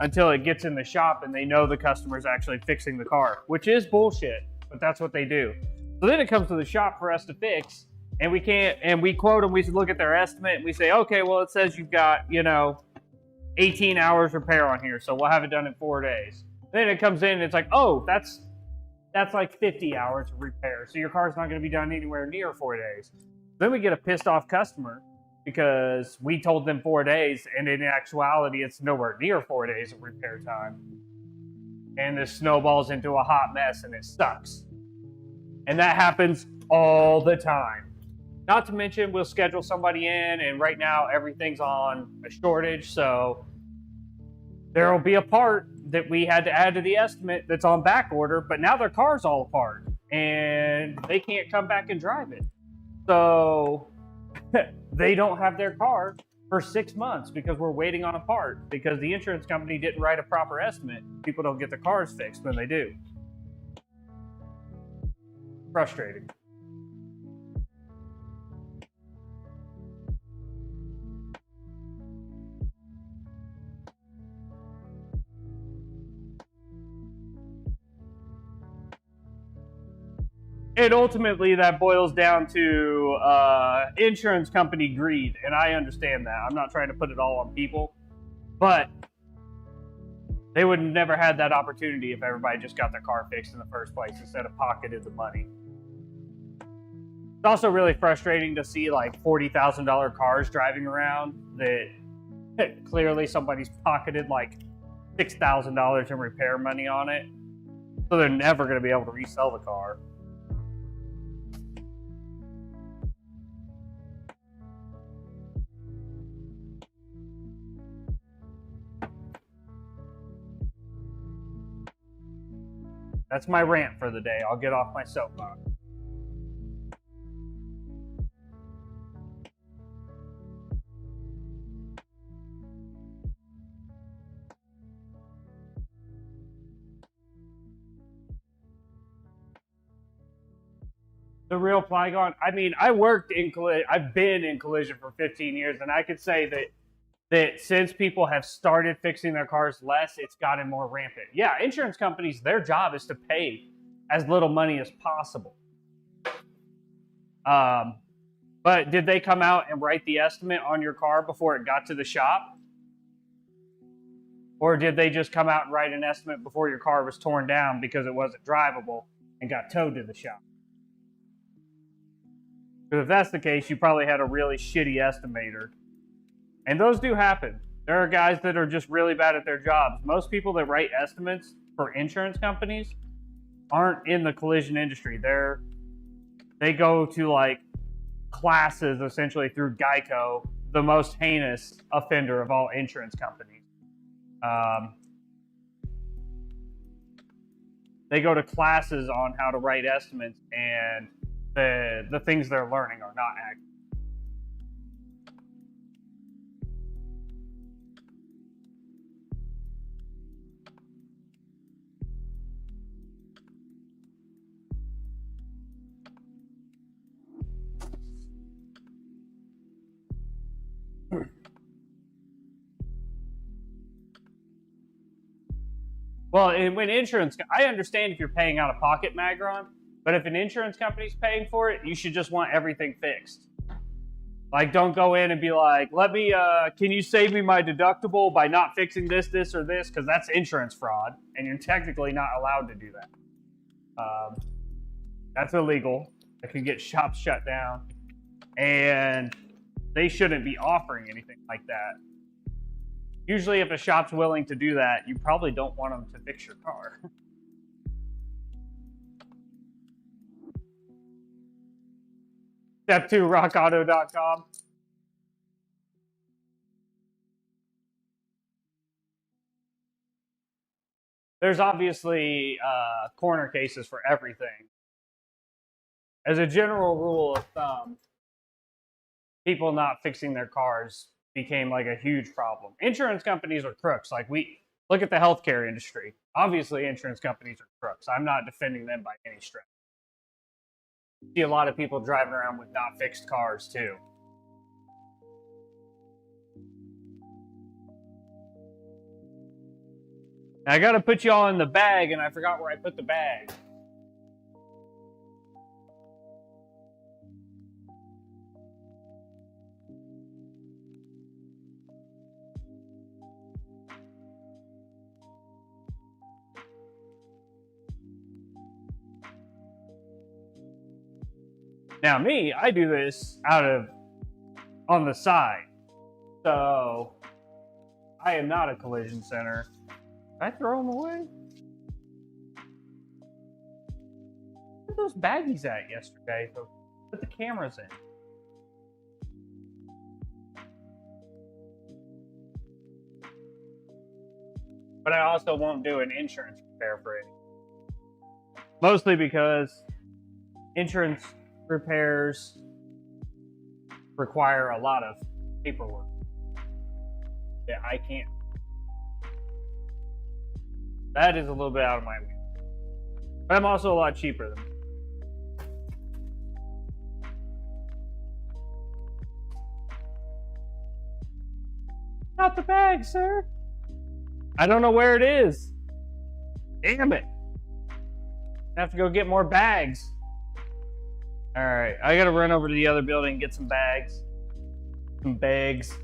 A: until it gets in the shop and they know the customer's actually fixing the car, which is bullshit, but that's what they do. So then it comes to the shop for us to fix, and we quote them, we look at their estimate, and we say, okay, well, it says you've got, 18 hours repair on here, so we'll have it done in 4 days. Then it comes in and it's like, oh, that's like 50 hours of repair, so your car's not going to be done anywhere near 4 days. Then we get a pissed off customer because we told them 4 days, and in actuality, it's nowhere near 4 days of repair time. And this snowballs into a hot mess, and it sucks. And that happens all the time. Not to mention, we'll schedule somebody in, and right now everything's on a shortage, so there will be a part that we had to add to the estimate that's on back order, but now their car's all apart, and they can't come back and drive it. So they don't have their car for 6 months because we're waiting on a part because the insurance company didn't write a proper estimate. People don't get their cars fixed when they do. Frustrating. And ultimately, that boils down to insurance company greed, and I understand that. I'm not trying to put it all on people, but they would have never had that opportunity if everybody just got their car fixed in the first place instead of pocketed the money. It's also really frustrating to see like $40,000 cars driving around that clearly somebody's pocketed like $6,000 in repair money on it, so they're never going to be able to resell the car. That's my rant for the day. I'll get off my soapbox. The real Flygon. I mean, I've been in collision for 15 years, and I could say that since people have started fixing their cars less, it's gotten more rampant. Yeah, insurance companies, their job is to pay as little money as possible. But did they come out and write the estimate on your car before it got to the shop? Or did they just come out and write an estimate before your car was torn down because it wasn't drivable and got towed to the shop? Because if that's the case, you probably had a really shitty estimator. And those do happen. There are guys that are just really bad at their jobs. Most people that write estimates for insurance companies aren't in the collision industry. They go to like classes essentially through Geico, the most heinous offender of all insurance companies. They go to classes on how to write estimates, and the things they're learning are not accurate. Well, when insurance, I understand if you're paying out of pocket, Magron, but if an insurance company's paying for it, you should just want everything fixed. Like, don't go in and be like, can you save me my deductible by not fixing this, this, or this? Because that's insurance fraud, and you're technically not allowed to do that. That's illegal. It can get shops shut down, and they shouldn't be offering anything like that. Usually, if a shop's willing to do that, you probably don't want them to fix your car. Step 2, rockauto.com. There's obviously corner cases for everything. As a general rule of thumb, people not fixing their cars became like a huge problem. Insurance companies are crooks. Like, we look at the healthcare industry. Obviously, insurance companies are crooks. I'm not defending them by any stretch. See a lot of people driving around with not fixed cars too. Now, I got to put you all in the bag, and I forgot where I put the bag. Now, me, I do this on the side. So, I am not a collision center. Did I throw them away? Where were those baggies at yesterday? So, put the cameras in. But I also won't do an insurance repair for it. Mostly because insurance repairs require a lot of paperwork. Yeah, I can't. That is a little bit out of my way. But I'm also a lot cheaper than them. Not the bag, sir. I don't know where it is. Damn it. I have to go get more bags. All right, I gotta run over to the other building and get some bags. Some bags.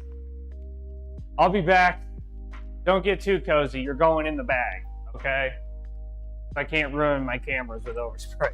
A: I'll be back. Don't get too cozy. You're going in the bag, okay? I can't ruin my cameras with overspray.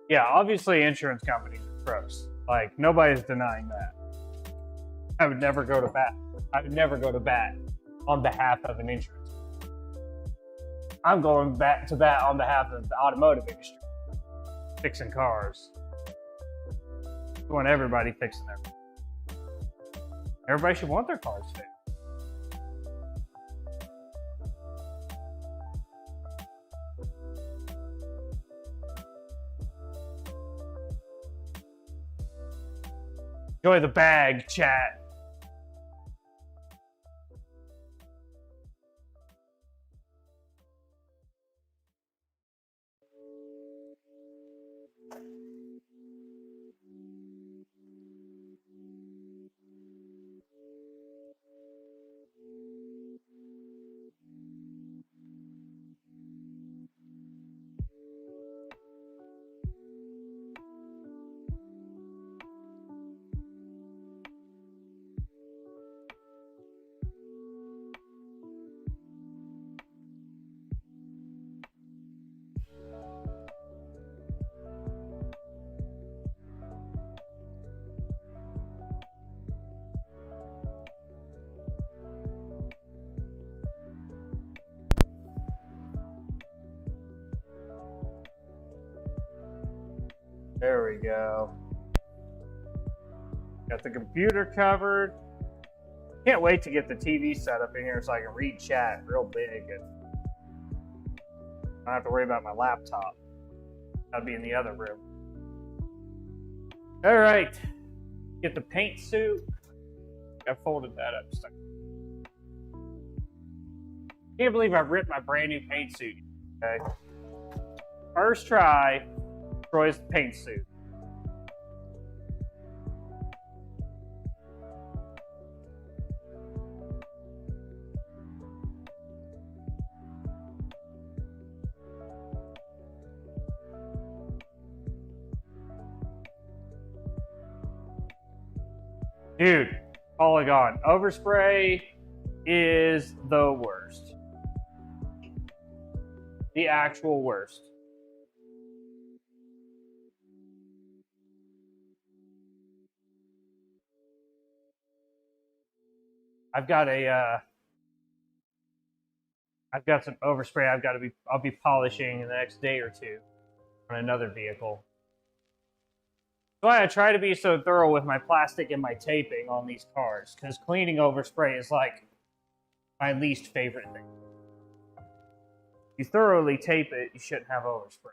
A: Yeah, obviously insurance companies are pros. Like, nobody's denying that. I would never go to bat. I would never go to bat on behalf of an insurance company. I'm going back to bat on behalf of the automotive industry. Fixing cars. We want everybody fixing their cars. Everybody should want their cars fixed. Enjoy the bag, chat. There we go. Got the computer covered. Can't wait to get the TV set up in here so I can read chat real big and I don't have to worry about my laptop. That'll be in the other room. All right. Get the paint suit. I folded that up. Can't believe I've ripped my brand new paint suit. Okay. First try, Troy's paint suit. Dude, Polygon overspray is the worst. The actual worst. I've got some overspray I'll be polishing in the next day or two on another vehicle. That's why I try to be so thorough with my plastic and my taping on these cars, because cleaning overspray is like my least favorite thing. If you thoroughly tape it, you shouldn't have overspray.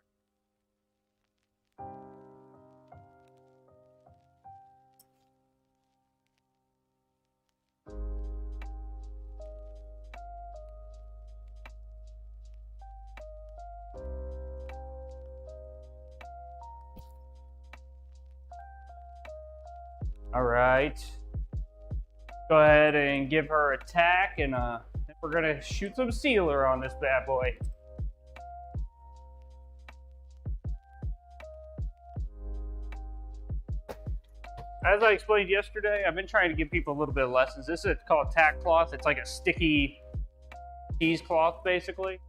A: All right. Go ahead and give her a tack, and we're gonna shoot some sealer on this bad boy. As I explained yesterday, I've been trying to give people a little bit of lessons. This is called tack cloth. It's like a sticky cheesecloth, basically.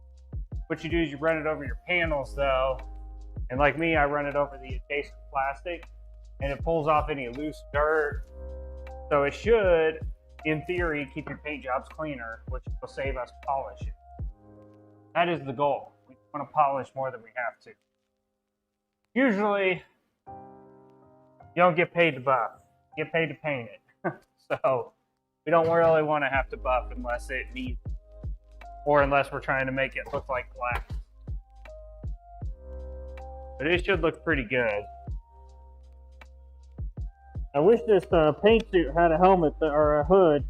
A: What you do is you run it over your panels, though, and like me, I run it over the adjacent plastic, and it pulls off any loose dirt. So it should, in theory, keep your paint jobs cleaner, which will save us polishing. That is the goal. We want to polish more than we have to. Usually, you don't get paid to buff. You get paid to paint it. So we don't really want to have to buff unless it needs, or unless we're trying to make it look like black. But it should look pretty good. I wish this paint suit had a helmet or a hood.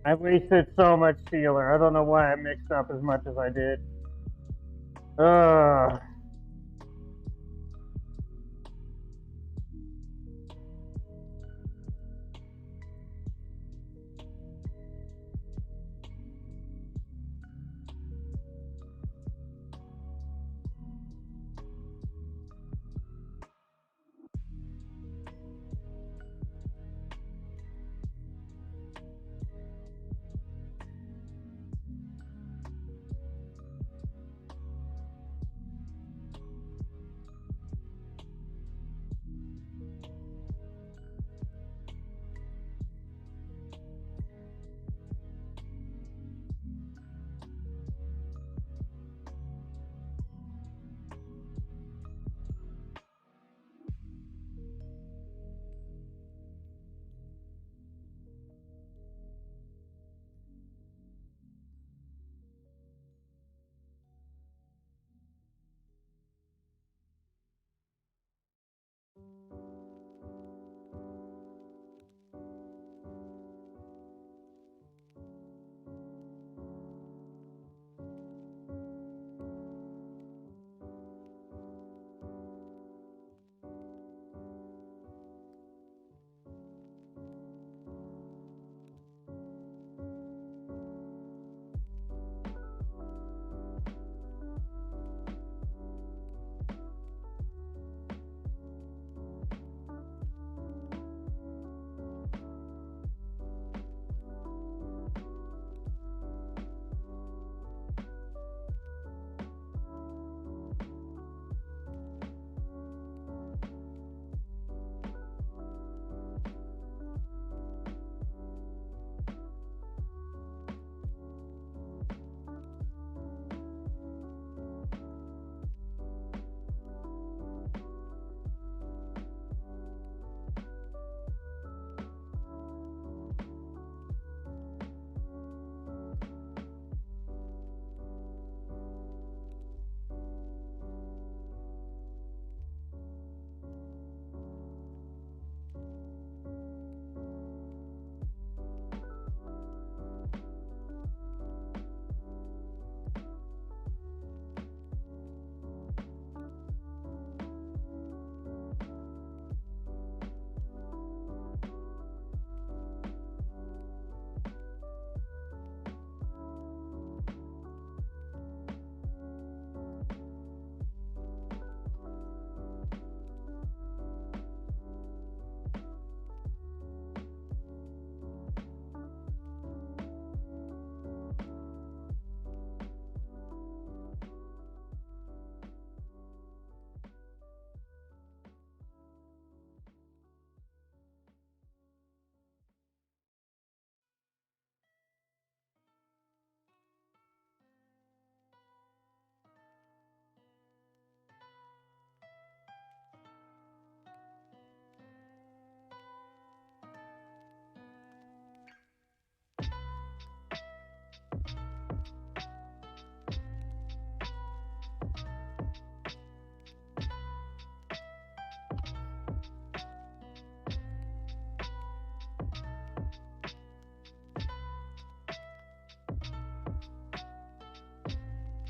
A: I wasted so much sealer. I don't know why I mixed up as much as I did. Ugh.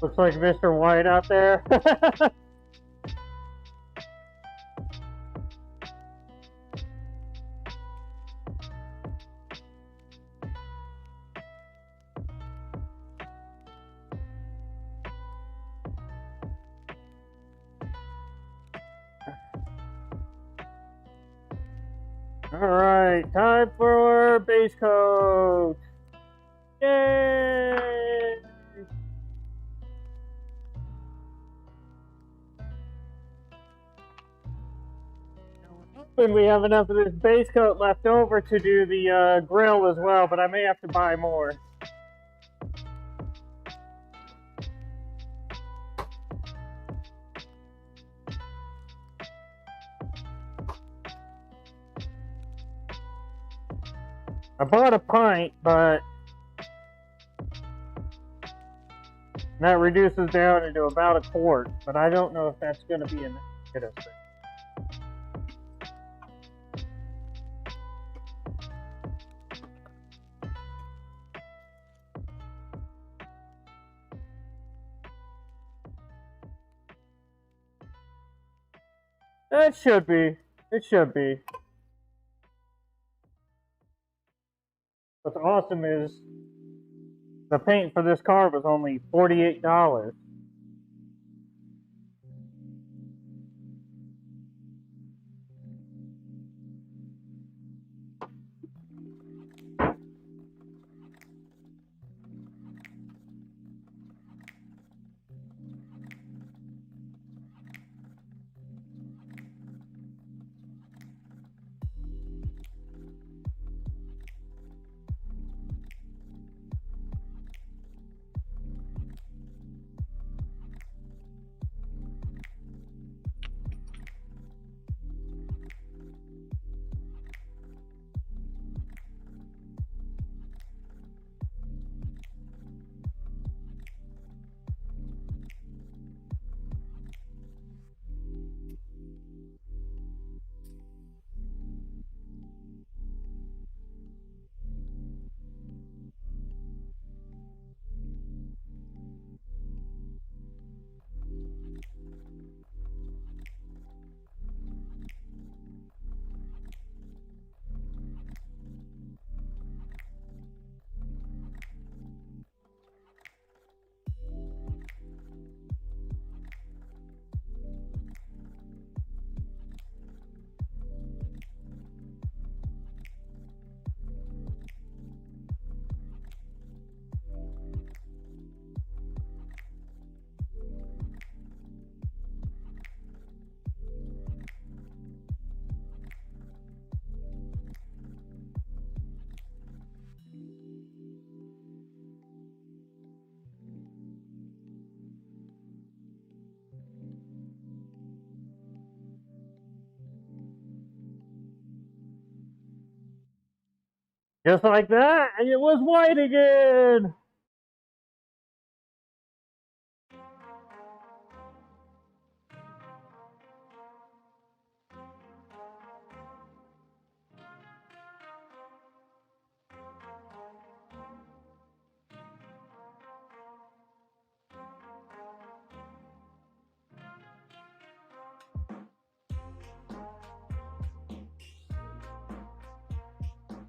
A: Looks like Mr. White out there. Alright, time for base coat. Yay! And we have enough of this base coat left over to do the grill as well, but I may have to buy more. I bought a pint, but that reduces down into about a quart, but I don't know if that's going to be enough to get us there. It should be. It should be. What's awesome is the paint for this car was only $48. Just like that, and it was white again!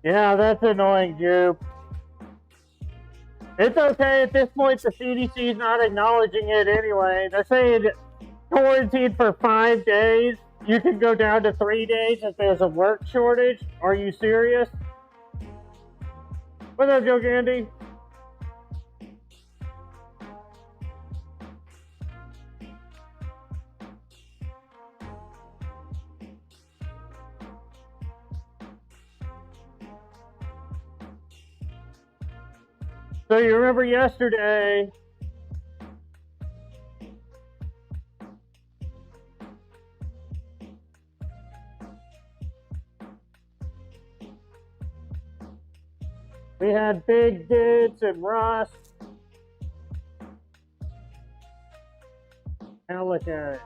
A: Yeah, that's annoying, Jupe. It's okay at this point, the CDC is not acknowledging it anyway. They're saying quarantine for 5 days. You can go down to 3 days if there's a work shortage. Are you serious? What's up, Joe Candy? So you remember yesterday, we had big dents and rust. Now look at it.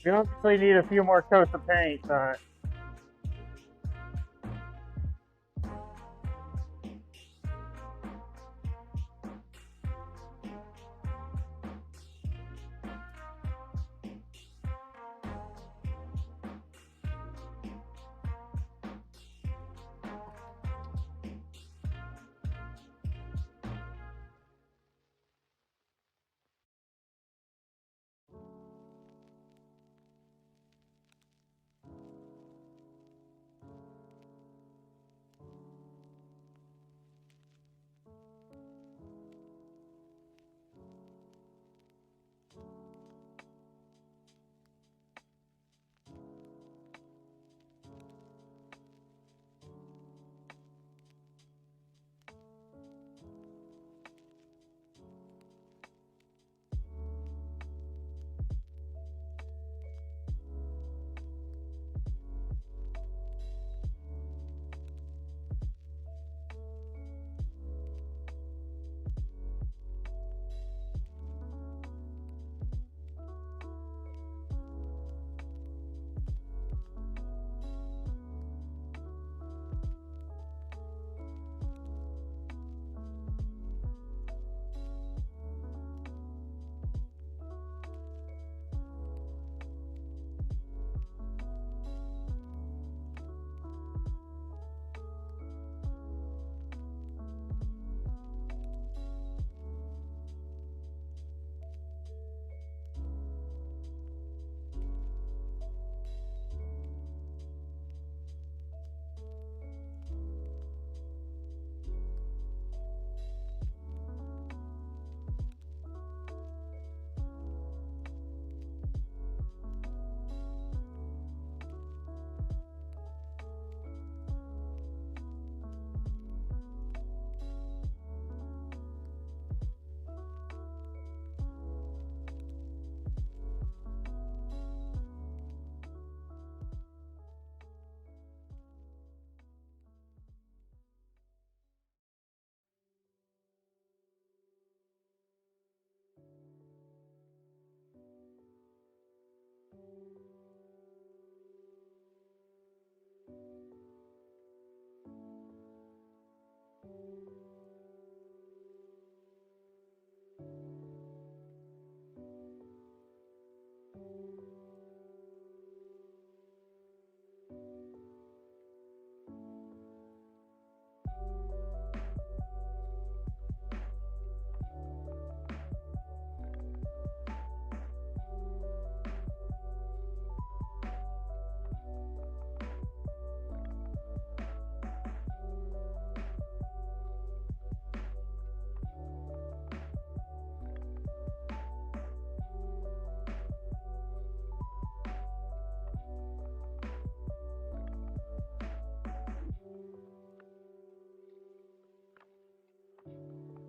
A: We obviously need a few more coats of paint, but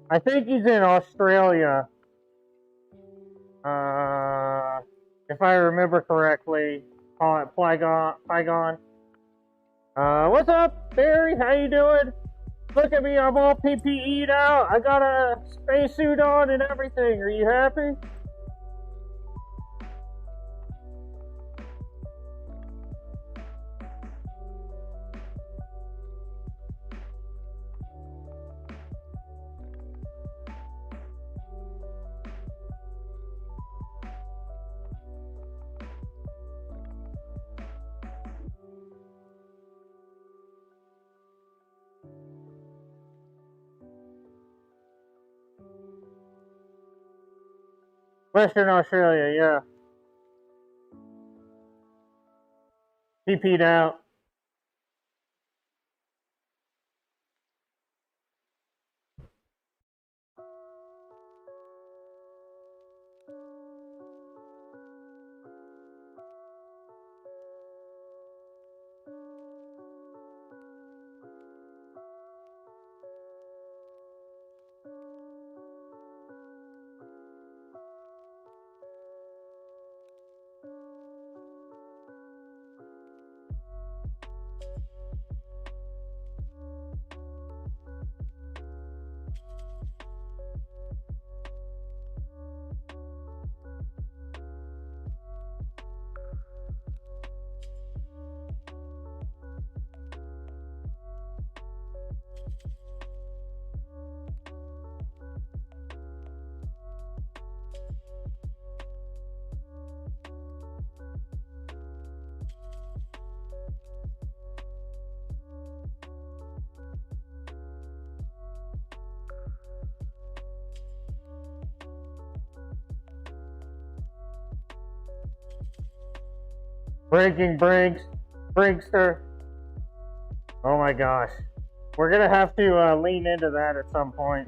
B: I think he's in Australia. If I remember correctly, call it Pygon. What's up, Barry? How you doing? Look at me, I'm all PPE'd out. I got a spacesuit on and everything. Are you happy? Western Australia, yeah. PP'd out. Breaking Brinkster. Oh my gosh. We're gonna have to lean into that at some point.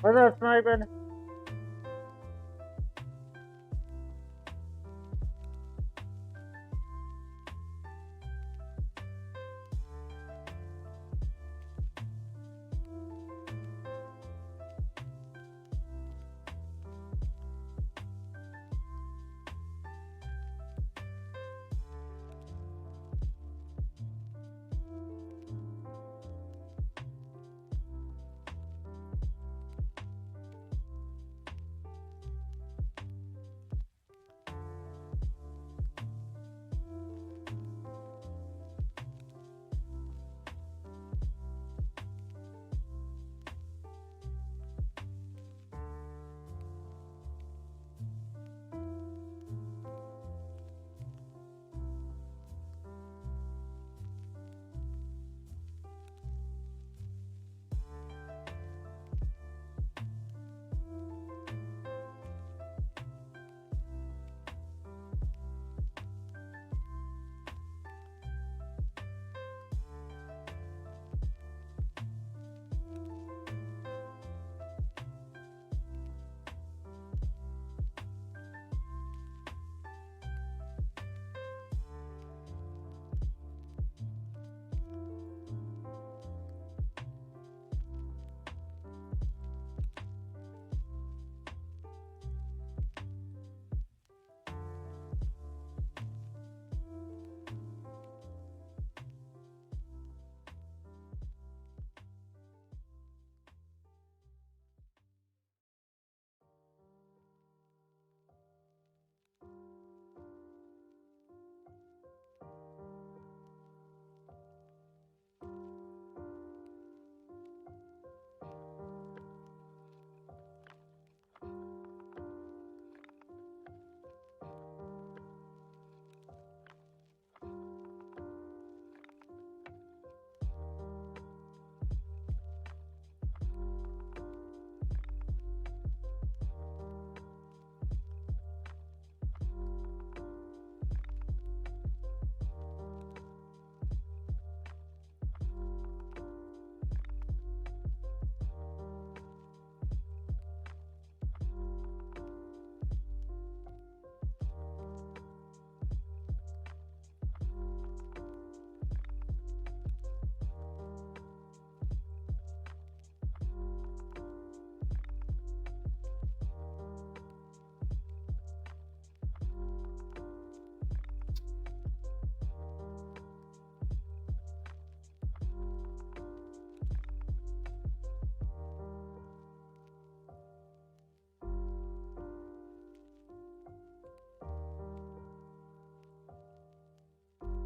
B: What's up, sniping?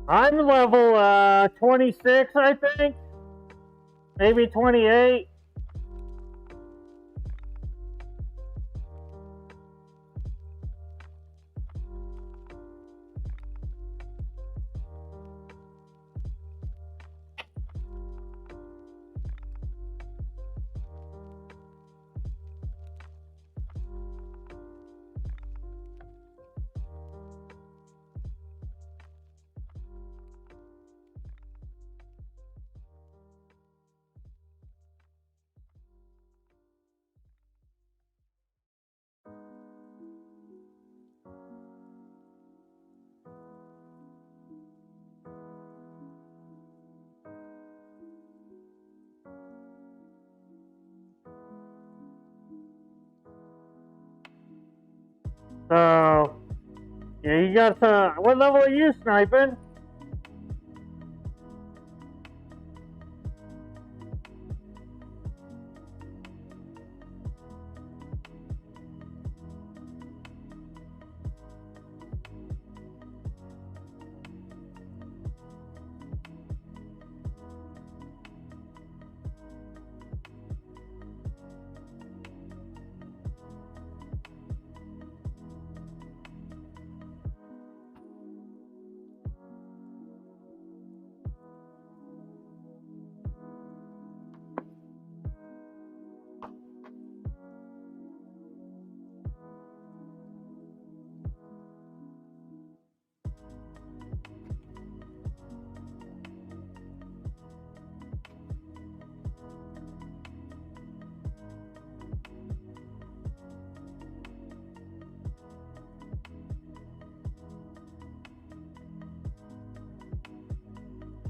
B: I'm level 26, I think. Maybe 28. So, yeah, you got some. What level are you sniping?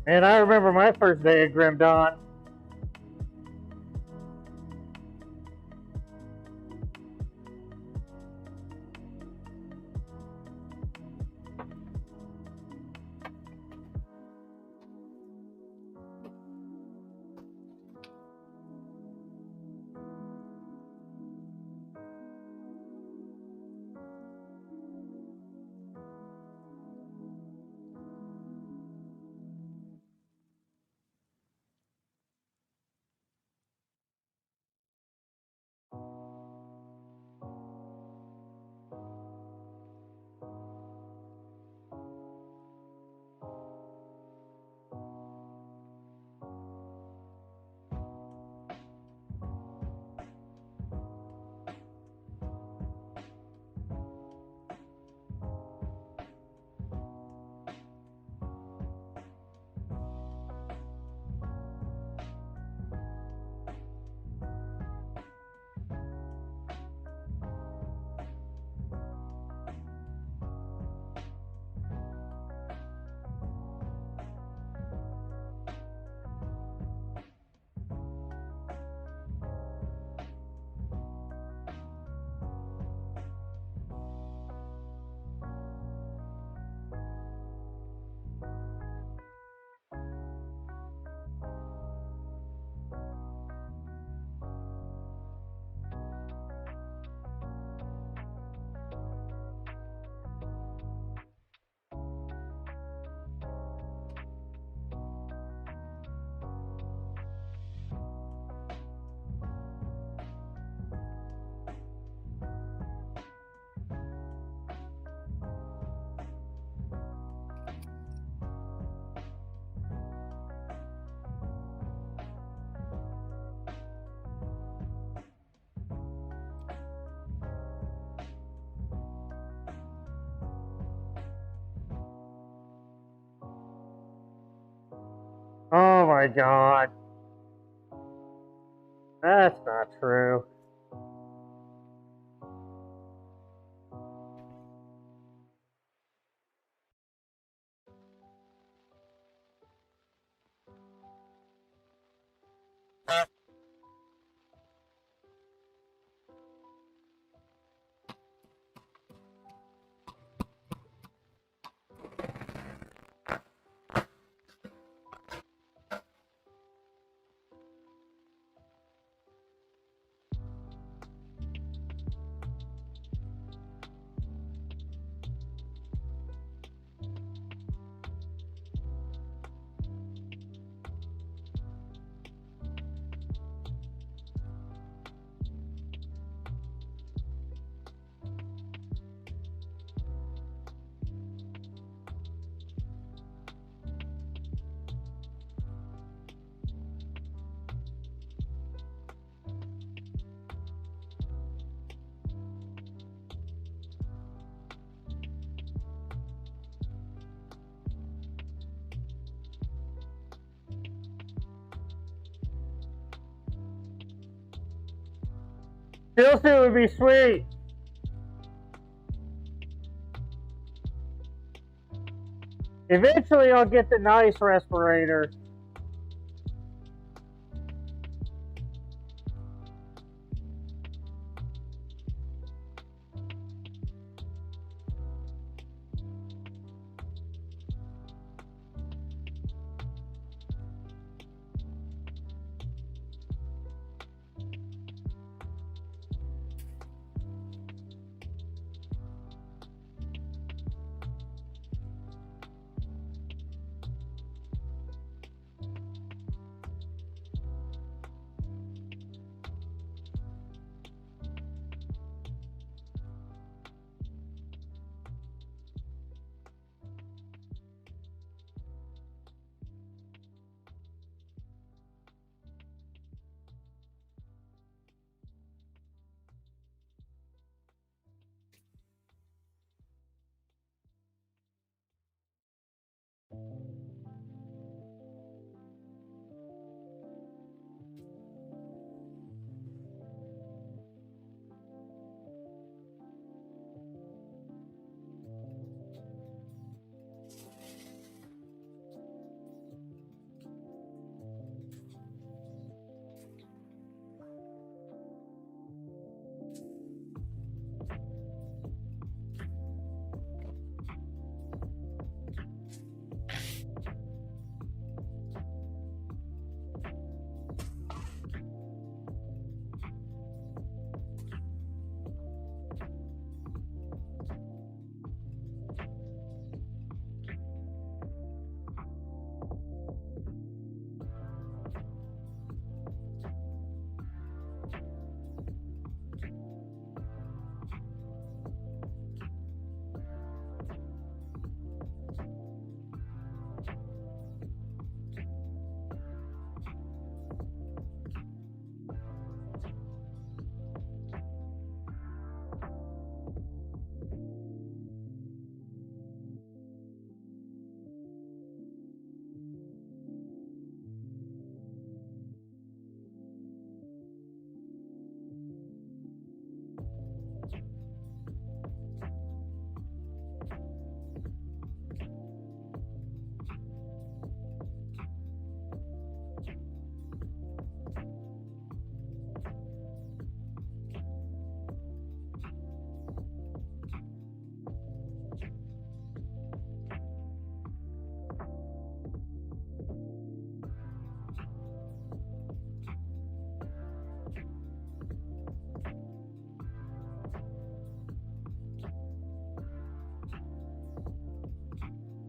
B: And I remember my first day at Grim Dawn. Oh my god. That's not true. Still suit would be sweet. Eventually, I'll get the nice respirator.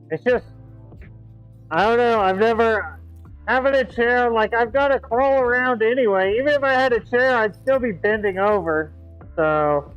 B: It's just, I don't know, I've never, having a chair, like I've got to crawl around anyway. Even if I had a chair, I'd still be bending over. So,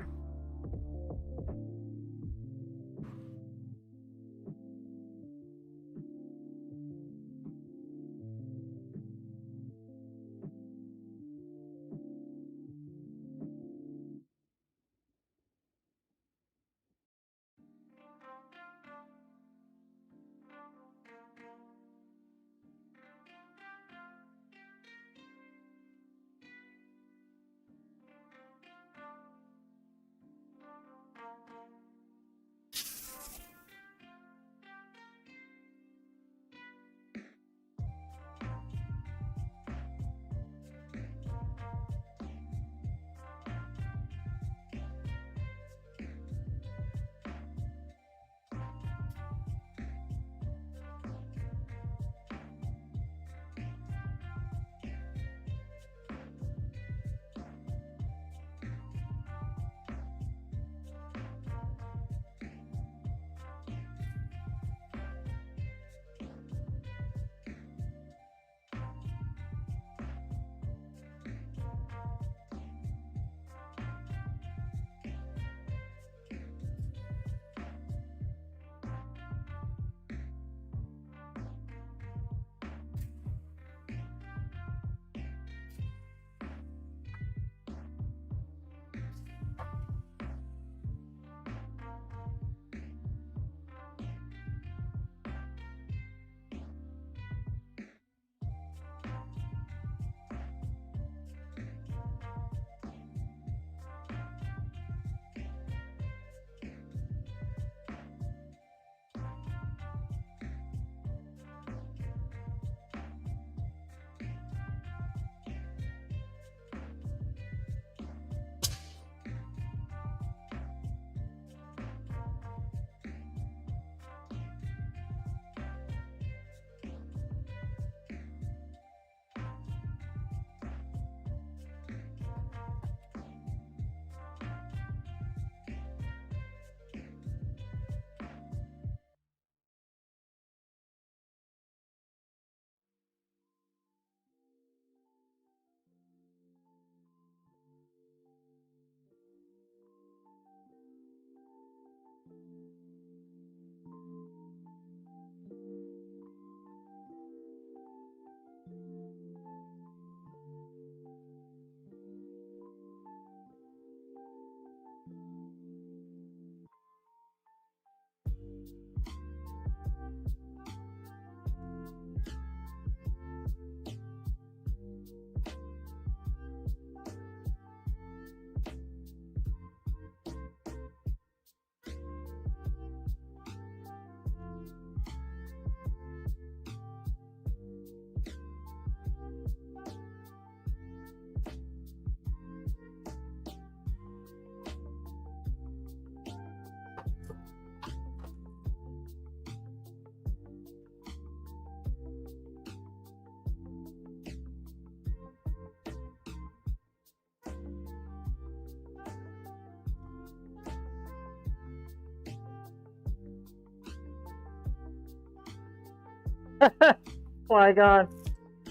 B: Flygon.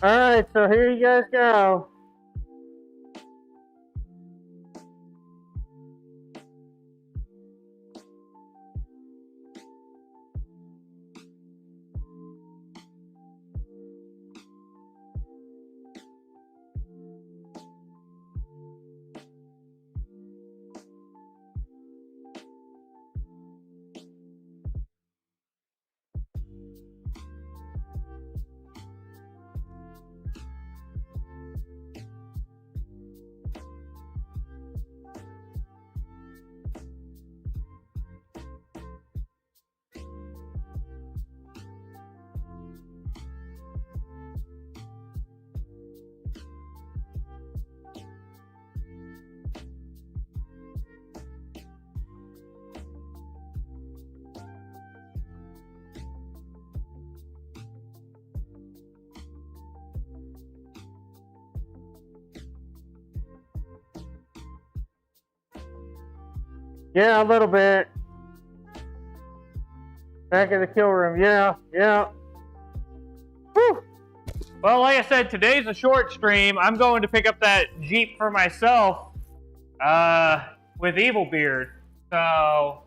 B: Alright, so here you guys go. Yeah, a little bit. Back in the kill room. Yeah. Whew.
A: Well, like I said, today's a short stream. I'm going to pick up that Jeep for myself with Evilbeard. So,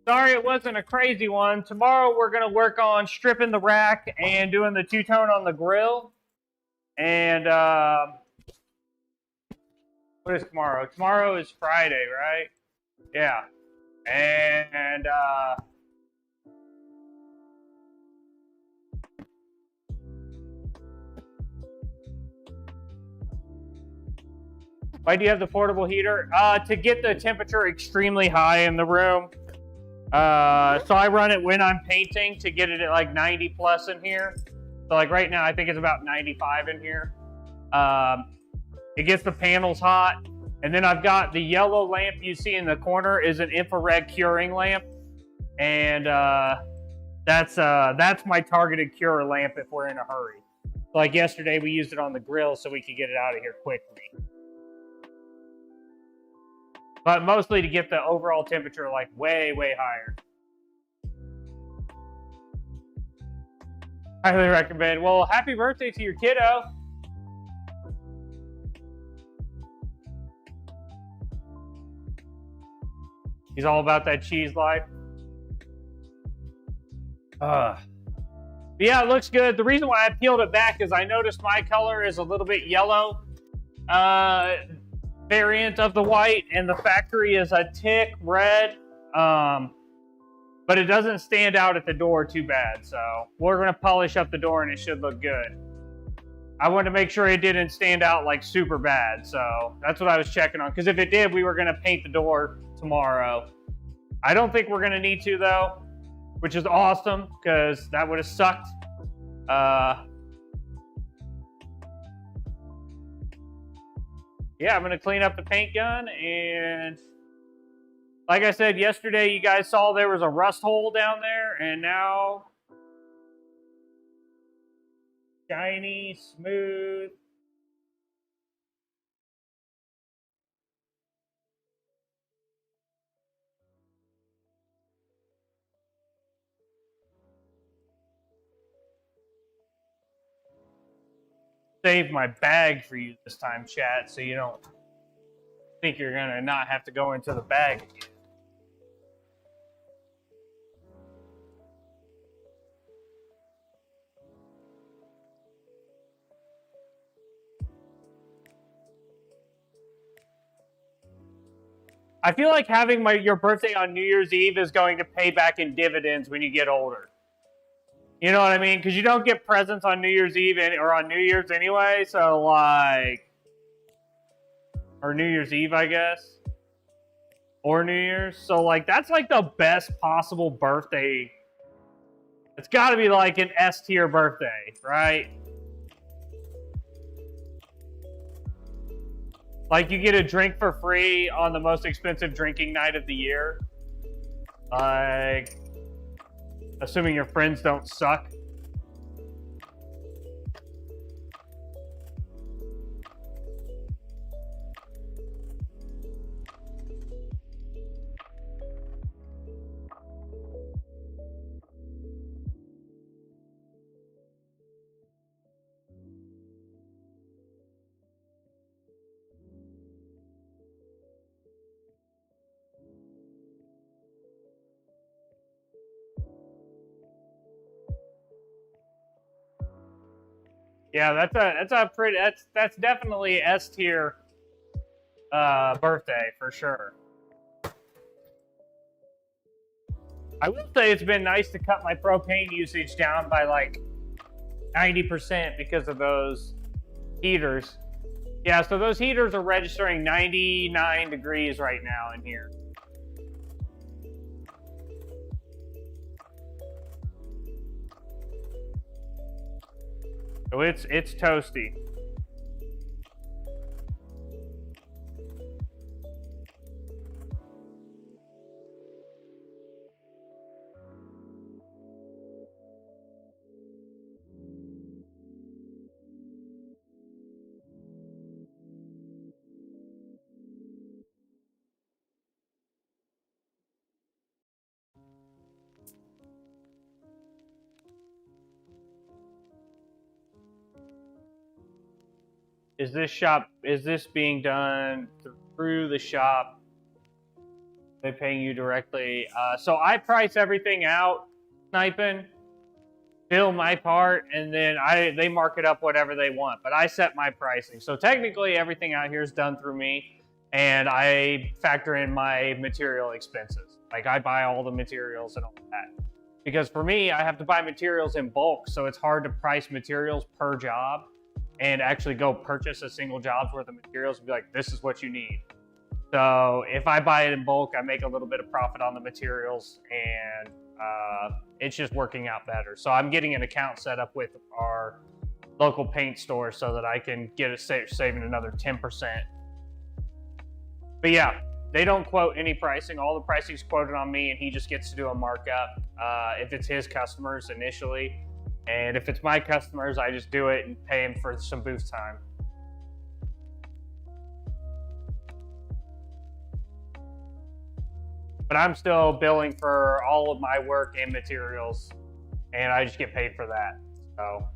A: sorry it wasn't a crazy one. Tomorrow we're going to work on stripping the rack and doing the two-tone on the grill. And, what is tomorrow? Tomorrow is Friday, right? Yeah. And, why do you have the portable heater? To get the temperature extremely high in the room. So I run it when I'm painting to get it at like 90 plus in here. So like right now, I think it's about 95 in here. It gets the panels hot. And then I've got the yellow lamp you see in the corner is an infrared curing lamp. And that's my targeted cure lamp if we're in a hurry. Like yesterday, we used it on the grill so we could get it out of here quickly. But mostly to get the overall temperature like way, way higher. Highly recommend. Well, happy birthday to your kiddo. He's all about that cheese life. But yeah, it looks good. The reason why I peeled it back is I noticed my color is a little bit yellow variant of the white, and the factory is a tick red. But it doesn't stand out at the door too bad. So we're going to polish up the door and it should look good. I wanted to make sure it didn't stand out like super bad. So that's what I was checking on. Because if it did, we were going to paint the door tomorrow. I don't think we're going to need to though, which is awesome because that would have sucked. Yeah, I'm going to clean up the paint gun, and like I said yesterday, you guys saw there was a rust hole down there, and now shiny, smooth. Saved my bag for you this time, chat, so you don't think you're gonna not have to go into the bag again. I feel like having your birthday on New Year's Eve is going to pay back in dividends when you get older. You know what I mean? Because you don't get presents on New Year's Eve or on New Year's anyway. So like, or New Year's Eve, I guess, or New Year's. So like, that's like the best possible birthday. It's got to be like an S tier birthday, right? Like you get a drink for free on the most expensive drinking night of the year. Like, assuming your friends don't suck. Yeah, that's definitely S tier birthday for sure. I will say it's been nice to cut my propane usage down by like 90% because of those heaters. Yeah, so those heaters are registering 99 degrees right now in here. So it's toasty. Is this being done through the shop? They paying you directly? So I price everything out, sniping, bill my part, and then they mark it up whatever they want. But I set my pricing. So technically everything out here is done through me, and I factor in my material expenses. Like I buy all the materials and all that. Because for me, I have to buy materials in bulk, so it's hard to price materials per job and actually go purchase a single job's worth of materials and be like, this is what you need. So if I buy it in bulk, I make a little bit of profit on the materials, and it's just working out better. So I'm getting an account set up with our local paint store so that I can get a saving another 10%. But yeah, they don't quote any pricing. All the pricing's quoted on me, and he just gets to do a markup if it's his customers initially. And if it's my customers, I just do it and pay him for some booth time. But I'm still billing for all of my work and materials, and I just get paid for that. So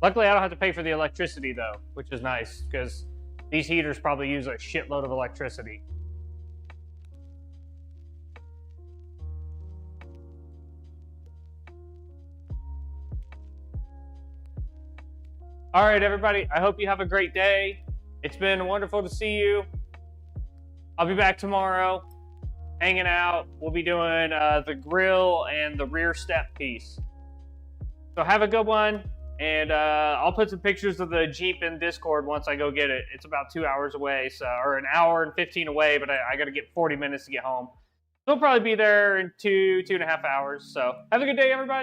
A: luckily I don't have to pay for the electricity though, which is nice because these heaters probably use a shitload of electricity. All right, everybody, I hope you have a great day. It's been wonderful to see you. I'll be back tomorrow, hanging out. We'll be doing the grill and the rear step piece. So have a good one, and I'll put some pictures of the Jeep in Discord once I go get it. It's about 2 hours away, or an hour and 15 away, but I got to get 40 minutes to get home. So I'll probably be there in 2.5 hours. So have a good day, everybody.